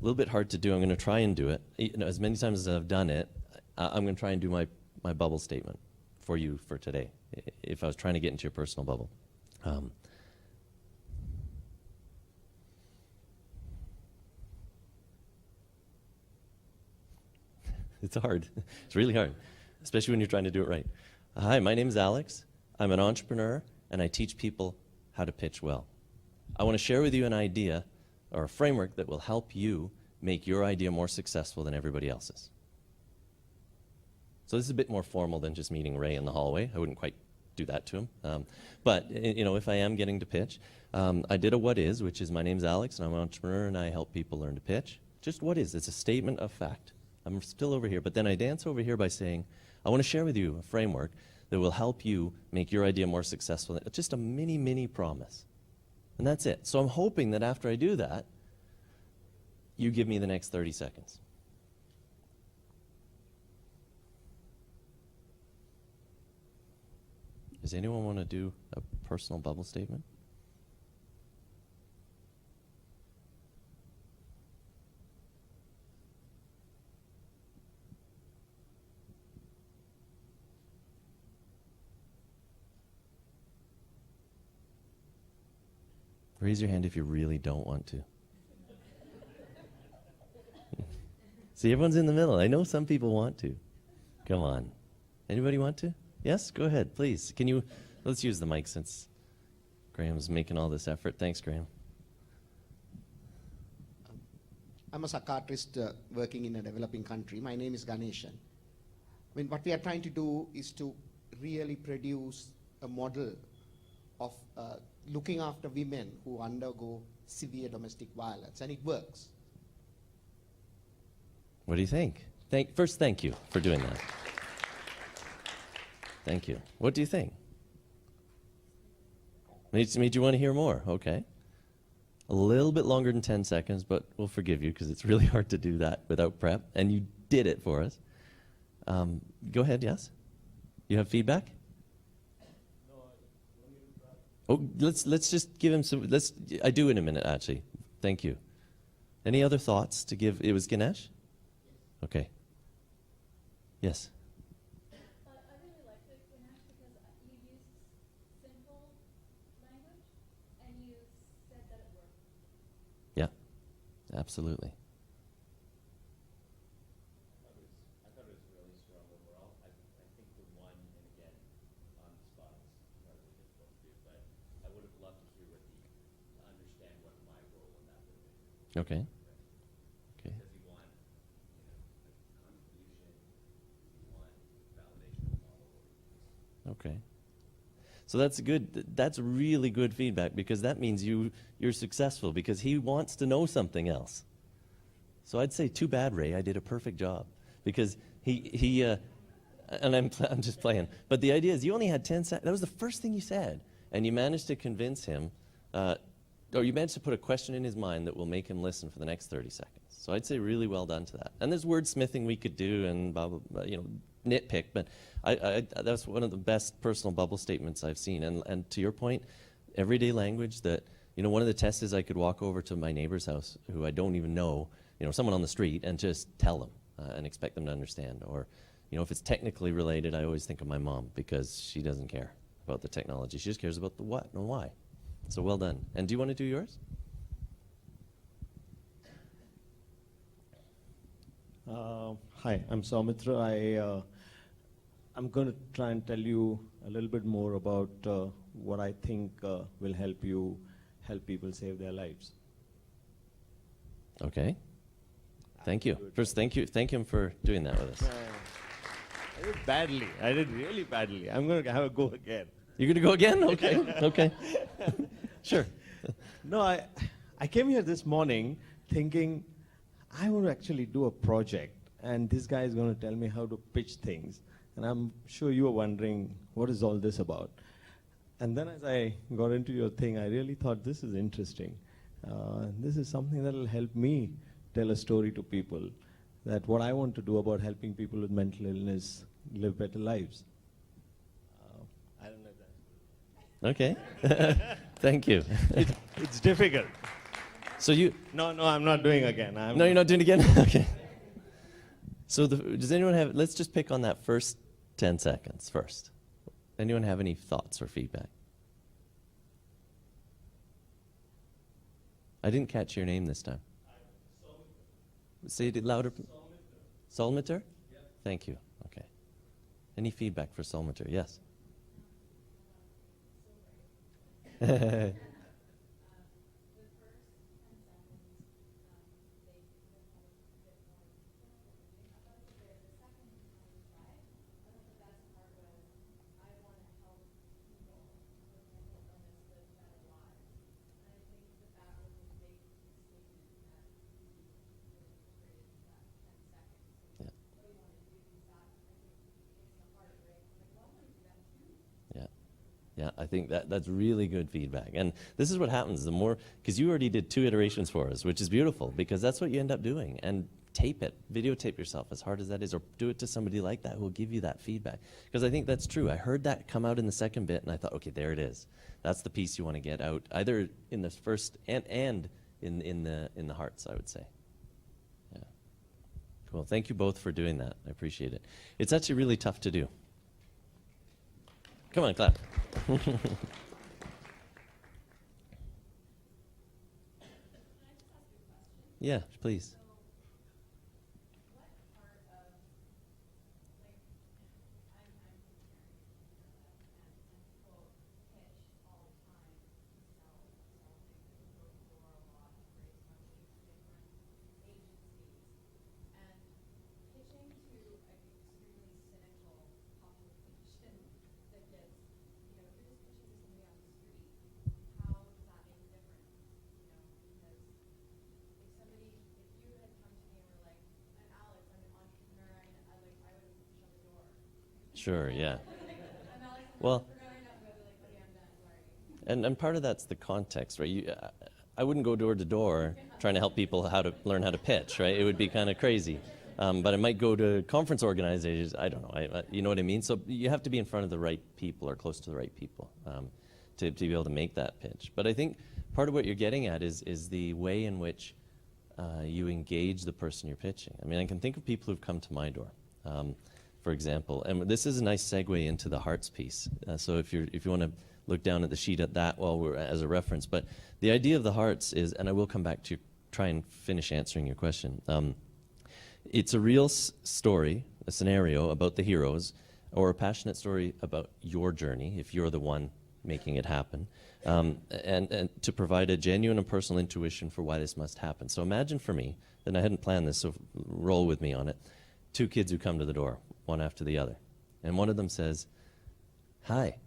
little bit hard to do. I'm going to try and do it. As many times as I've done it, I'm going to try and do my bubble statement for you for today, if I was trying to get into your personal bubble. It's hard. It's really hard, especially when you're trying to do it right. Hi, my name is Alex. I'm an entrepreneur, and I teach people how to pitch well. I want to share with you an idea or a framework that will help you make your idea more successful than everybody else's. So this is a bit more formal than just meeting Ray in the hallway. I wouldn't quite do that to him. But if I am getting to pitch, I did a what is, which is my name's Alex, and I'm an entrepreneur, and I help people learn to pitch. Just what is. It's a statement of fact. I'm still over here, but then I dance over here by saying, I want to share with you a framework that will help you make your idea more successful. Just a mini promise. And that's it. So I'm hoping that after I do that, you give me the next 30 seconds. Does anyone want to do a personal bubble statement? Raise your hand if you really don't want to. See, everyone's in the middle. I know some people want to. Come on. Anybody want to? Yes? Go ahead, please. Can you, let's use the mic since Graham's making all this effort. Thanks, Graham. I'm a psychiatrist working in a developing country. My name is Ganeshan. I mean, what we are trying to do is to really produce a model of looking after women who undergo severe domestic violence, and it works. What do you think? First, thank you for doing that. Thank you. What do you think? Made you want to hear more? Okay. A little bit longer than 10 seconds, but we'll forgive you because it's really hard to do that without prep, and you did it for us. Go ahead, yes? You have feedback? Oh, let's just give him some, I do in a minute, actually. Thank you. Any other thoughts to give? It was Ganesh? Okay. Yes. I really liked it, Ganesh, because you used simple language and you said that it worked. Yeah, absolutely. I thought it was really strong overall. I think the one, and again, on the spot is probably difficult to do, but I would have loved to hear to understand what my role in that would be. Okay. Okay. Does he want, a contribution? Does he want validation of all? Okay. So that's good. That's really good feedback because that means you're successful because he wants to know something else. So I'd say, too bad, Ray. I did a perfect job because he and I'm just playing. But the idea is you only had 10 seconds. That was the first thing you said, and you managed to convince him, or you managed to put a question in his mind that will make him listen for the next 30 seconds. So I'd say really well done to that. And there's wordsmithing we could do and blah, blah, blah, nitpick, but that's one of the best personal bubble statements I've seen. And to your point, everyday language that, one of the tests is I could walk over to my neighbor's house who I don't even know, someone on the street, and just tell them and expect them to understand. Or, if it's technically related, I always think of my mom because she doesn't care about the technology. She just cares about the what and why. So well done. And do you want to do yours? Hi, I'm Soumitra. I'm going to try and tell you a little bit more about what I think will help people save their lives. Okay. Thank you. First, thank him for doing that with us. I did badly. I did really badly. I'm going to have a go again. You're going to go again? Okay. Okay. Sure. No, I came here this morning thinking I want to actually do a project, and this guy is going to tell me how to pitch things. And I'm sure you are wondering, what is all this about? And then as I got into your thing, I really thought this is interesting. This is something that will help me tell a story to people, that what I want to do about helping people with mental illness live better lives. I don't know if that's Okay. Thank you. It's difficult. So you... No, I'm not doing again. No, you're not doing it again? Okay. So does anyone have... Let's just pick on that first 10 seconds first. Anyone have any thoughts or feedback? I didn't catch your name this time. Say it louder. Solmiter? Yeah. Thank you. Okay. Any feedback for Solmiter? Yes. Yeah, I think that's really good feedback. And this is what happens, the more, because you already did 2 iterations for us, which is beautiful, because that's what you end up doing. And tape it, videotape yourself, as hard as that is, or do it to somebody like that who will give you that feedback. Because I think that's true. I heard that come out in the second bit, and I thought, okay, there it is. That's the piece you want to get out, either in the first and in the hearts, I would say. Yeah. Cool. Thank you both for doing that. I appreciate it. It's actually really tough to do. Come on, clap. Yeah, please. What part of, like, I'm from Canada, and people pitch all the time to sell things. They go to the door a lot, raise money to different agencies. And pitching to an extremely cynical population that gets, you know, if you're just pitching to somebody on the street, how does that make a difference? You know, because if somebody, if you had come to me and were like, I'm Alex, I'm an entrepreneur, I would shut the door. Sure, yeah. I'm Alex, I'm Well, an entrepreneur, and I'd be like, buddy, I'm done, sorry. and part of that's the context, right? I wouldn't go door to door trying to help people how to learn how to pitch, right? It would be kind of crazy. But I might go to conference organizers. I don't know. You know what I mean? So you have to be in front of the right people or close to the right people to be able to make that pitch. But I think part of what you're getting at is the way in which you engage the person you're pitching. I mean, I can think of people who've come to my door, for example. And this is a nice segue into the hearts piece. So if you want to look down at the sheet at that while we're as a reference. But the idea of the hearts is, and I will come back to try and finish answering your question. It's a real story, a scenario about the heroes, or a passionate story about your journey, if you're the one making it happen, and to provide a genuine and personal intuition for why this must happen. So imagine for me, and I hadn't planned this, so roll with me on it, 2 kids who come to the door, one after the other. And one of them says, hi,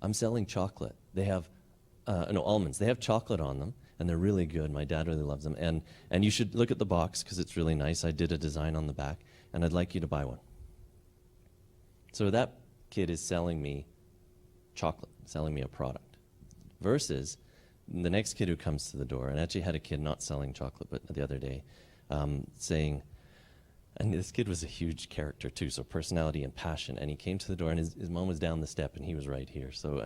I'm selling chocolate. They have, almonds. They have chocolate on them, and they're really good. My dad really loves them. And you should look at the box, because it's really nice. I did a design on the back, and I'd like you to buy one. So that kid is selling me chocolate, selling me a product. Versus the next kid who comes to the door, and I actually had a kid not selling chocolate, but the other day, saying, and this kid was a huge character too, so personality and passion. And he came to the door, and his mom was down the step, and he was right here. So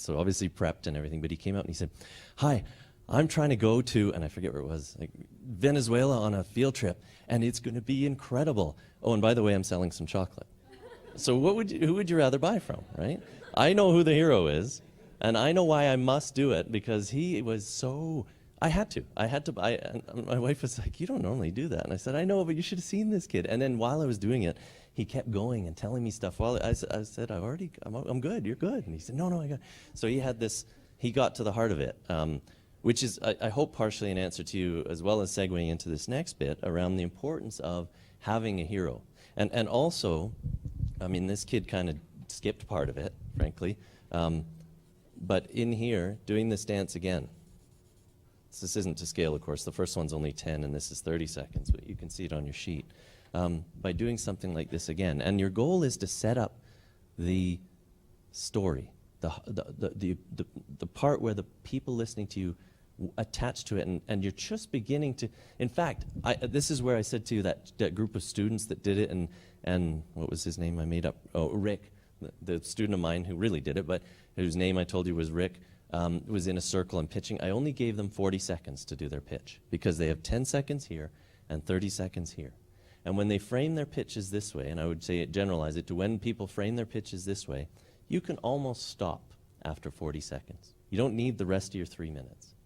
obviously prepped and everything, but he came out and he said, hi, I'm trying to go to, and I forget where it was, like Venezuela on a field trip, and it's going to be incredible. Oh, and by the way, I'm selling some chocolate. So who would you rather buy from, right? I know who the hero is, and I know why I must do it, because he was so... I had to buy it. And my wife was like, you don't normally do that. And I said, I know, but you should have seen this kid. And then while I was doing it, he kept going and telling me stuff. While I said, I'm good, you're good. And he said, no, I got. So he got to the heart of it, which is, I hope, partially an answer to you, as well as segueing into this next bit around the importance of having a hero. And also, I mean, this kid kind of skipped part of it, frankly. But in here, doing this dance again. This isn't to scale, of course. The first one's only 10, and this is 30 seconds, but you can see it on your sheet. By doing something like this again. And your goal is to set up the story, the part where the people listening to you attach to it, and you're just beginning to... In fact, this is where I said to you that group of students that did it, and what was his name I made up? Oh, Rick, the student of mine who really did it, but whose name I told you was Rick. Was in a circle and pitching. I only gave them 40 seconds to do their pitch, because they have 10 seconds here and 30 seconds here. And when they frame their pitches this way, and I would say generalize it to when people frame their pitches this way, you can almost stop after 40 seconds. You don't need the rest of your 3 minutes.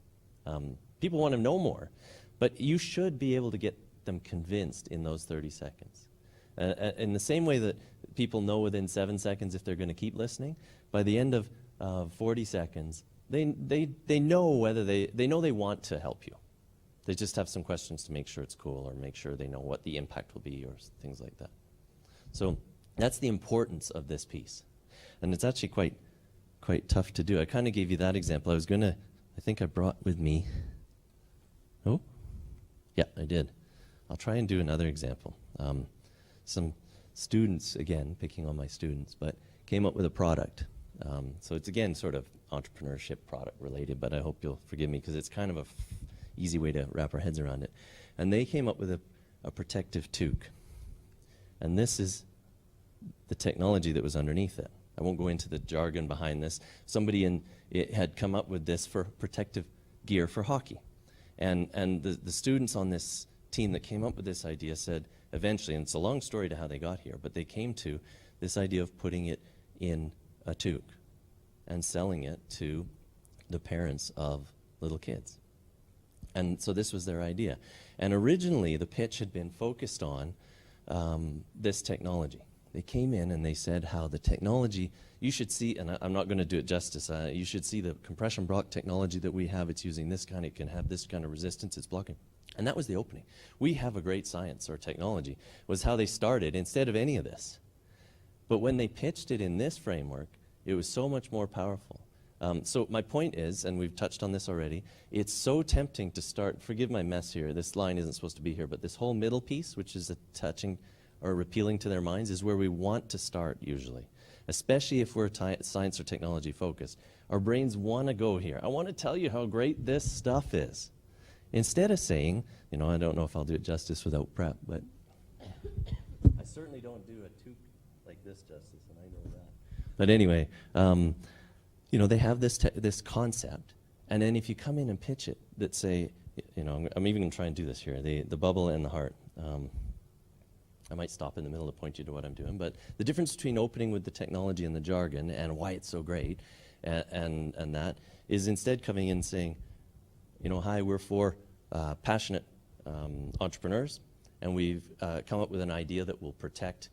People want to know more, but you should be able to get them convinced in those 30 seconds. In the same way that people know within 7 seconds if they're going to keep listening, by the end of 40 seconds, they know whether they know they want to help you. They just have some questions to make sure it's cool, or make sure they know what the impact will be, or things like that. So that's the importance of this piece. And it's actually quite tough to do. I kind of gave you that example. I think I brought with me, oh, yeah, I did. I'll try and do another example. Some students, again, picking on my students, but came up with a product. So it's, again, sort of entrepreneurship product related, but I hope you'll forgive me, because it's kind of a easy way to wrap our heads around it. And they came up with a protective toque. And this is the technology that was underneath it. I won't go into the jargon behind this. Somebody had come up with this for protective gear for hockey. And the students on this team that came up with this idea said, eventually, and it's a long story to how they got here, but they came to this idea of putting it in a toque and selling it to the parents of little kids. And so this was their idea. And originally, the pitch had been focused on this technology. They came in and they said how the technology, you should see, and I'm not going to do it justice, you should see the compression block technology that we have. It's using this kind, it can have this kind of resistance, it's blocking. And that was the opening. We have a great science or technology, was how they started instead of any of this. But when they pitched it in this framework, it was so much more powerful. So my point is, and we've touched on this already, it's so tempting to start, forgive my mess here, this line isn't supposed to be here, but this whole middle piece, which is touching or appealing to their minds, is where we want to start usually, especially if we're science or technology focused. Our brains want to go here. I want to tell you how great this stuff is. Instead of saying, you know, I don't know if I'll do it justice without prep, but I certainly don't do a toque like this justice, and I know that. But anyway, you know, they have this concept, and then if you come in and pitch it, that say, you know, I'm even going to try and do this here, the bubble and the heart. I might stop in the middle to point you to what I'm doing, but the difference between opening with the technology and the jargon and why it's so great and that is instead coming in saying, you know, hi, we're four passionate entrepreneurs, and we've come up with an idea that will protect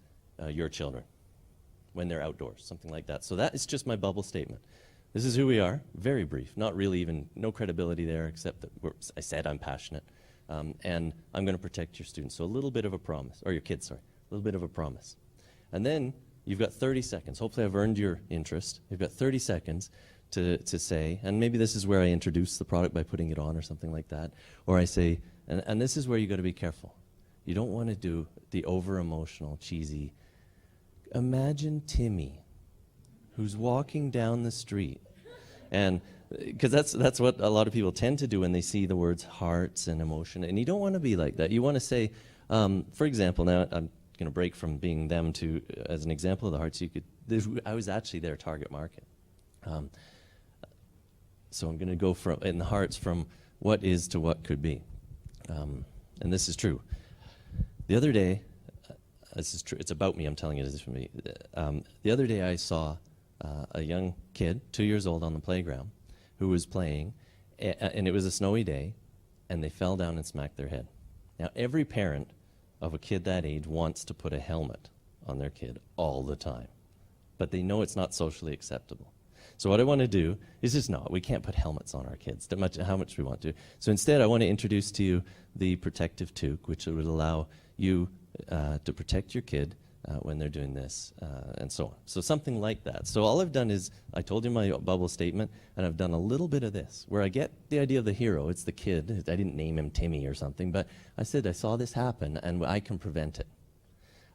your children when they're outdoors, something like that. So that is just my bubble statement. This is who we are, very brief, not really even, no credibility there except that I said I'm passionate. And I'm going to protect your students. So a little bit of a promise, or your kids, sorry, a little bit of a promise. And then you've got 30 seconds. Hopefully I've earned your interest. You've got 30 seconds to say, and maybe this is where I introduce the product by putting it on or something like that. Or I say, and this is where you got to be careful. You don't want to do the over-emotional, cheesy, imagine Timmy, who's walking down the street. And because that's what a lot of people tend to do when they see the words hearts and emotion. And you don't want to be like that. You want to say, for example, now I'm going to break from being them to, as an example of the hearts, I was actually their target market. So I'm going to go from, in the hearts, from what is to what could be. And this is true. The other day, this is true, it's about me, I'm telling you this is for me. The other day I saw a young kid, 2 years old, on the playground, who was playing, and it was a snowy day, and they fell down and smacked their head. Now, every parent of a kid that age wants to put a helmet on their kid all the time, but they know it's not socially acceptable. So what I want to do is just not. We can't put helmets on our kids, how much we want to. So instead, I want to introduce to you the protective toque, which would allow you to protect your kid when they're doing this, and so on. So something like that. So all I've done is, I told you my bubble statement, and I've done a little bit of this, where I get the idea of the hero. It's the kid. I didn't name him Timmy or something, but I said I saw this happen, and I can prevent it.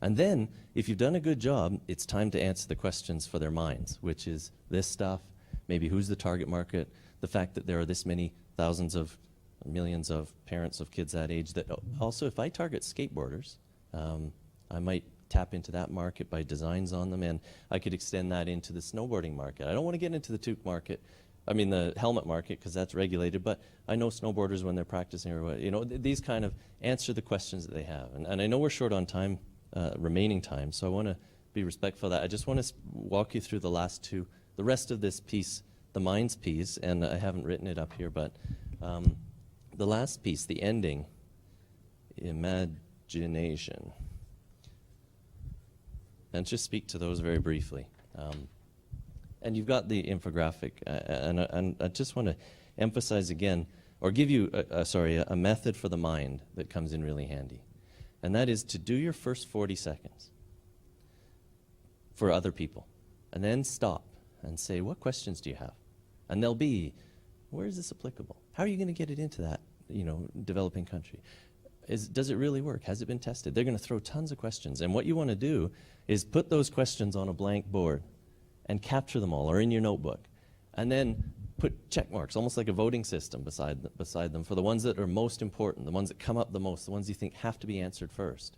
And then, if you've done a good job, it's time to answer the questions for their minds, which is this stuff, maybe who's the target market, the fact that there are this many thousands of millions of parents of kids that age, that also, if I target skateboarders, I might tap into that market by designs on them, and I could extend that into the snowboarding market. I don't want to get into the toque market, I mean the helmet market, because that's regulated, but I know snowboarders when they're practicing, or what, you know, these kind of answer the questions that they have. And I know we're short on time, remaining time, so I want to be respectful of that. I just want to walk you through the last two, the rest of this piece, the minds piece, and I haven't written it up here, but the last piece, the ending, imagination. And just speak to those very briefly. And you've got the infographic, and I just want to emphasize again, or give you, a method for the mind that comes in really handy. And that is to do your first 40 seconds for other people, and then stop and say, what questions do you have? And they'll be, where is this applicable? How are you going to get it into that, developing country? Does it really work? Has it been tested? They're going to throw tons of questions. And what you want to do is put those questions on a blank board and capture them all, or in your notebook. And then put check marks, almost like a voting system beside them, for the ones that are most important, the ones that come up the most, the ones you think have to be answered first.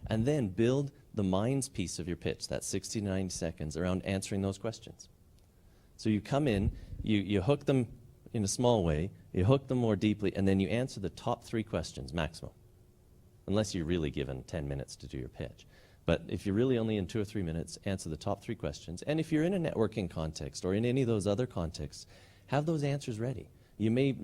And then build the minds piece of your pitch, that 60 to 90 seconds, around answering those questions. So you come in, you hook them in a small way, you hook them more deeply, and then you answer the top 3 questions maximum, unless you're really given 10 minutes to do your pitch. But if you're really only in 2 or 3 minutes, answer the top 3 questions. And if you're in a networking context or in any of those other contexts, have those answers ready. You may,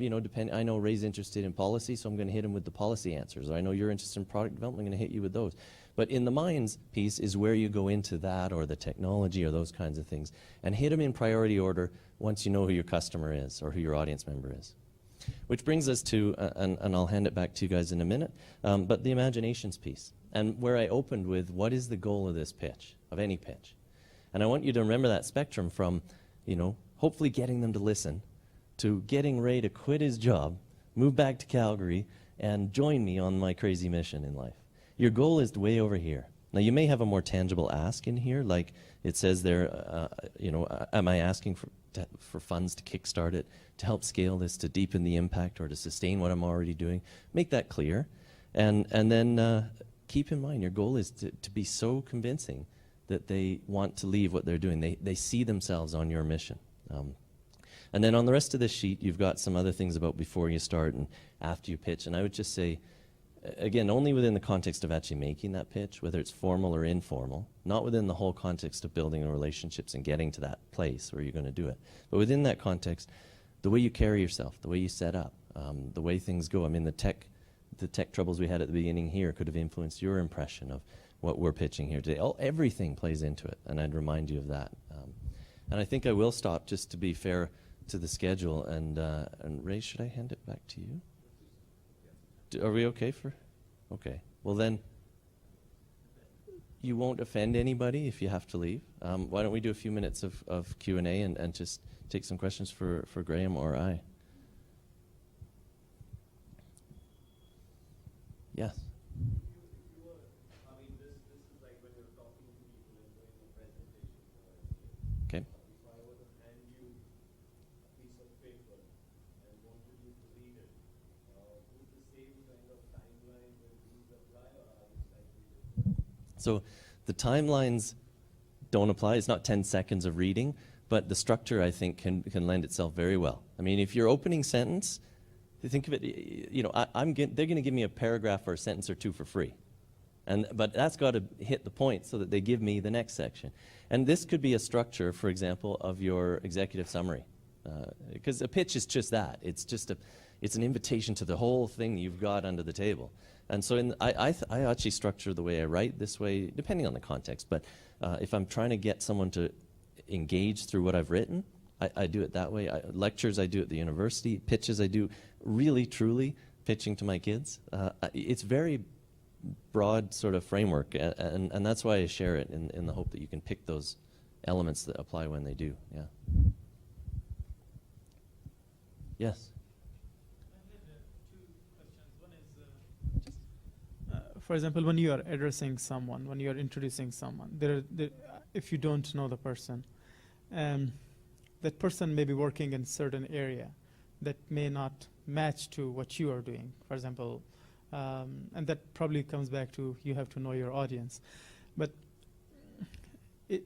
I know Ray's interested in policy, so I'm going to hit him with the policy answers. Or I know you're interested in product development, I'm going to hit you with those. But in the minds piece is where you go into that or the technology or those kinds of things and hit them in priority order once you know who your customer is or who your audience member is. Which brings us to, and I'll hand it back to you guys in a minute, but the imaginations piece. And where I opened with, what is the goal of this pitch, of any pitch? And I want you to remember that spectrum from, hopefully getting them to listen, to getting Ray to quit his job, move back to Calgary, and join me on my crazy mission in life. Your goal is way over here. Now, you may have a more tangible ask in here, like it says there, am I asking for funds to kickstart it, to help scale this, to deepen the impact, or to sustain what I'm already doing? Make that clear. And then keep in mind, your goal is to be so convincing that they want to leave what they're doing. They see themselves on your mission. And then on the rest of this sheet, you've got some other things about before you start and after you pitch. And I would just say, again, only within the context of actually making that pitch, whether it's formal or informal, not within the whole context of building relationships and getting to that place where you're going to do it. But within that context, the way you carry yourself, the way you set up, the way things go. I mean, the tech troubles we had at the beginning here could have influenced your impression of what we're pitching here today. Everything plays into it, and I'd remind you of that. And I think I will stop just to be fair to the schedule. And Ray, should I hand it back to you? Are we okay for? Okay. Well then, you won't offend anybody if you have to leave. Why don't we do a few minutes of Q&A and just take some questions for Graham or I? Yes. Okay. So the timelines don't apply. It's not 10 seconds of reading, but the structure, I think, can lend itself very well. I mean, if your opening sentence, think of it, they're going to give me a paragraph or a sentence or two for free. But that's got to hit the point so that they give me the next section. And this could be a structure, for example, of your executive summary. Because a pitch is just that. It's an invitation to the whole thing you've got under the table. And so I actually structure the way I write this way, depending on the context. But if I'm trying to get someone to engage through what I've written, I do it that way. Lectures I do at the university. Pitches I do really, truly pitching to my kids. It's very broad sort of framework, and that's why I share it in the hope that you can pick those elements that apply when they do. Yeah. Yes. For example, when you are addressing someone, when you are introducing someone, if you don't know the person, that person may be working in a certain area that may not match to what you are doing, for example, and that probably comes back to you have to know your audience. But it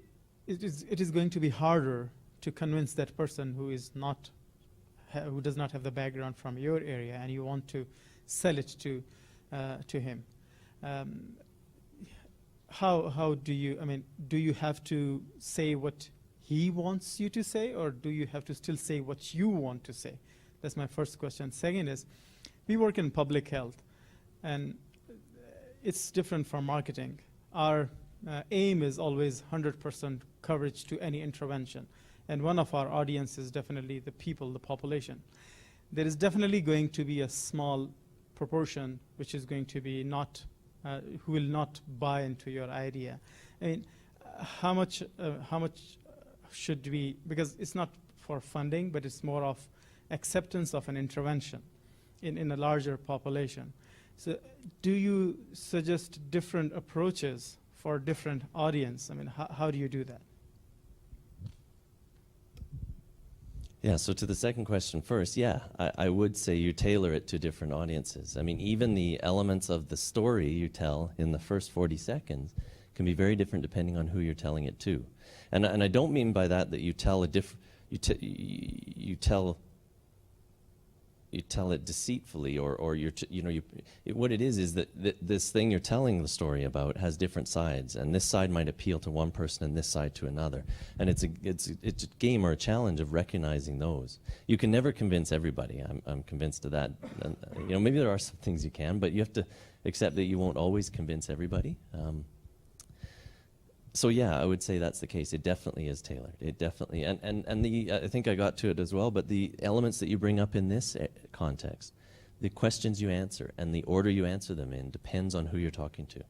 is going to be harder to convince that person who does not have the background from your area, and you want to sell it to him. How do you, do you have to say what he wants you to say, or do you have to still say what you want to say? That's my first question. Second is, we work in public health, and it's different from marketing. Our aim is always 100% coverage to any intervention. And one of our audience is definitely the people, the population. There is definitely going to be a small proportion which is going to be who will not buy into your idea. I mean, how much should we, because it's not for funding, but it's more of acceptance of an intervention in a larger population. So do you suggest different approaches for different audience? I mean, how do you do that? Yeah, so to the second question first, yeah, I would say you tailor it to different audiences. I mean, even the elements of the story you tell in the first 40 seconds can be very different depending on who you're telling it to. And I don't mean by that you tell you tell it deceitfully, or what it is that this thing you're telling the story about has different sides, and this side might appeal to one person and this side to another. And it's a game or a challenge of recognizing those. You can never convince everybody. I'm convinced of that. And, maybe there are some things you can, but you have to accept that you won't always convince everybody. So yeah, I would say that's the case. It definitely is tailored. It definitely, and I think I got to it as well, but the elements that you bring up in this context, the questions you answer and the order you answer them in depends on who you're talking to.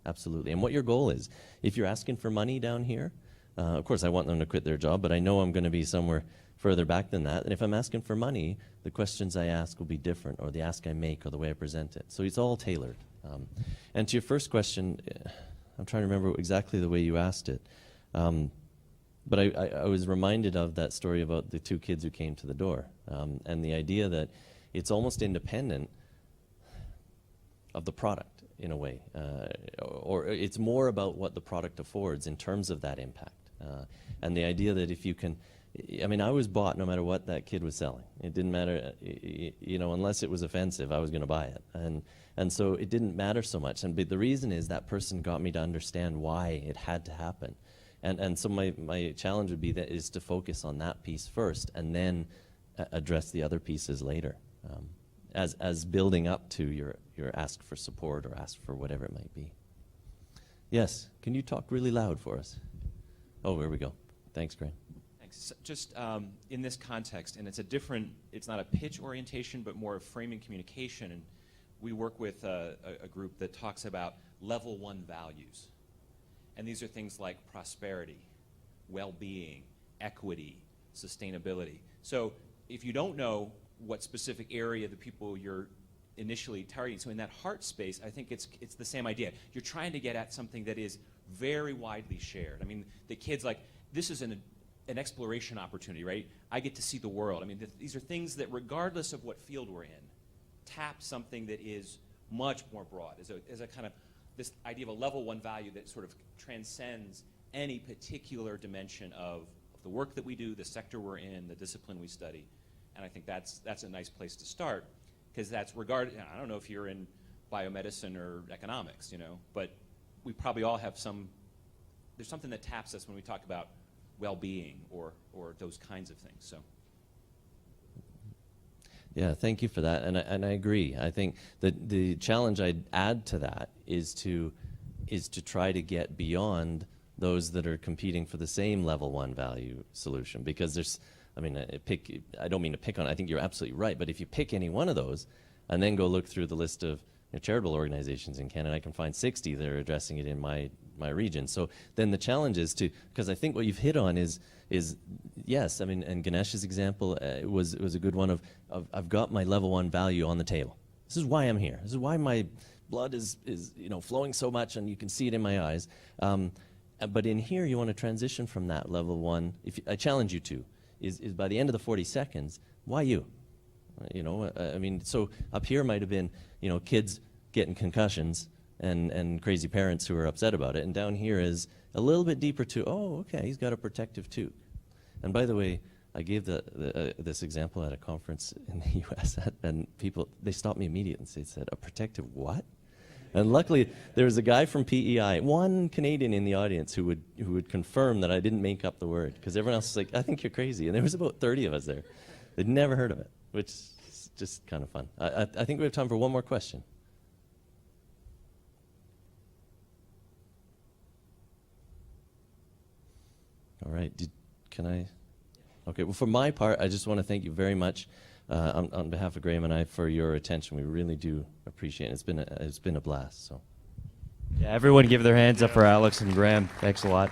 Absolutely. And what your goal is. If you're asking for money down here, of course I want them to quit their job, but I know I'm going to be somewhere further back than that. And if I'm asking for money, the questions I ask will be different, or the ask I make, or the way I present it. So it's all tailored. And to your first question, I'm trying to remember exactly the way you asked it. But I was reminded of that story about the two kids who came to the door, and the idea that it's almost independent of the product in a way, or it's more about what the product affords in terms of that impact. And the idea that if you can, I was bought no matter what that kid was selling. It didn't matter, unless it was offensive, I was going to buy it. And so it didn't matter so much. But the reason is that person got me to understand why it had to happen. And so my challenge would be that is to focus on that piece first and then address the other pieces later, as building up to your ask for support or ask for whatever it might be. Yes, can you talk really loud for us? Oh, here we go. Thanks, Graham. Thanks. Just in this context, and it's not a pitch orientation, but more of framing communication. And we work with a group that talks about level 1 values. And these are things like prosperity, well-being, equity, sustainability. So if you don't know what specific area the people you're initially targeting, so in that heart space, I think it's the same idea. You're trying to get at something that is very widely shared. The kids, this is an exploration opportunity, right? I get to see the world. These are things that, regardless of what field we're in, tap something that is much more broad, as a kind of this idea of a level 1 value that sort of transcends any particular dimension of the work that we do, the sector we're in, the discipline we study. And I think that's a nice place to start, because that's regarded, I don't know if you're in biomedicine or economics, but we probably all have there's something that taps us when we talk about well-being or those kinds of things. So. Yeah, thank you for that, and I agree. I think that the challenge I'd add to that is to try to get beyond those that are competing for the same level 1 value solution, because there's, I don't mean to pick on, I think you're absolutely right, but if you pick any one of those and then go look through the list of charitable organizations in Canada, I can find 60 that are addressing it in my region. So then the challenge is because I think what you've hit on is yes, and Ganesh's example was a good one of I've got my level 1 value on the table. This is why I'm here. This is why my blood is flowing so much, and you can see it in my eyes. But in here, you want to transition from that level 1. I challenge you to is by the end of the 40 seconds, why you? So up here might have been kids getting concussions and crazy parents who are upset about it, and down here is a little bit deeper to, oh, okay, he's got a protective tube. And by the way, I gave this example at a conference in the U.S. and people, they stopped me immediately and said, a protective what? And luckily, there was a guy from PEI, one Canadian in the audience who would confirm that I didn't make up the word, because everyone else was like, I think you're crazy. And there was about 30 of us there. They'd never heard of it, which is just kind of fun. I think we have time for one more question. All right. Can I? Okay. Well, for my part, I just want to thank you very much on behalf of Graham and I for your attention. We really do appreciate it. It's been a blast. So. Yeah, everyone give their hands up for Alex and Graham. Thanks a lot.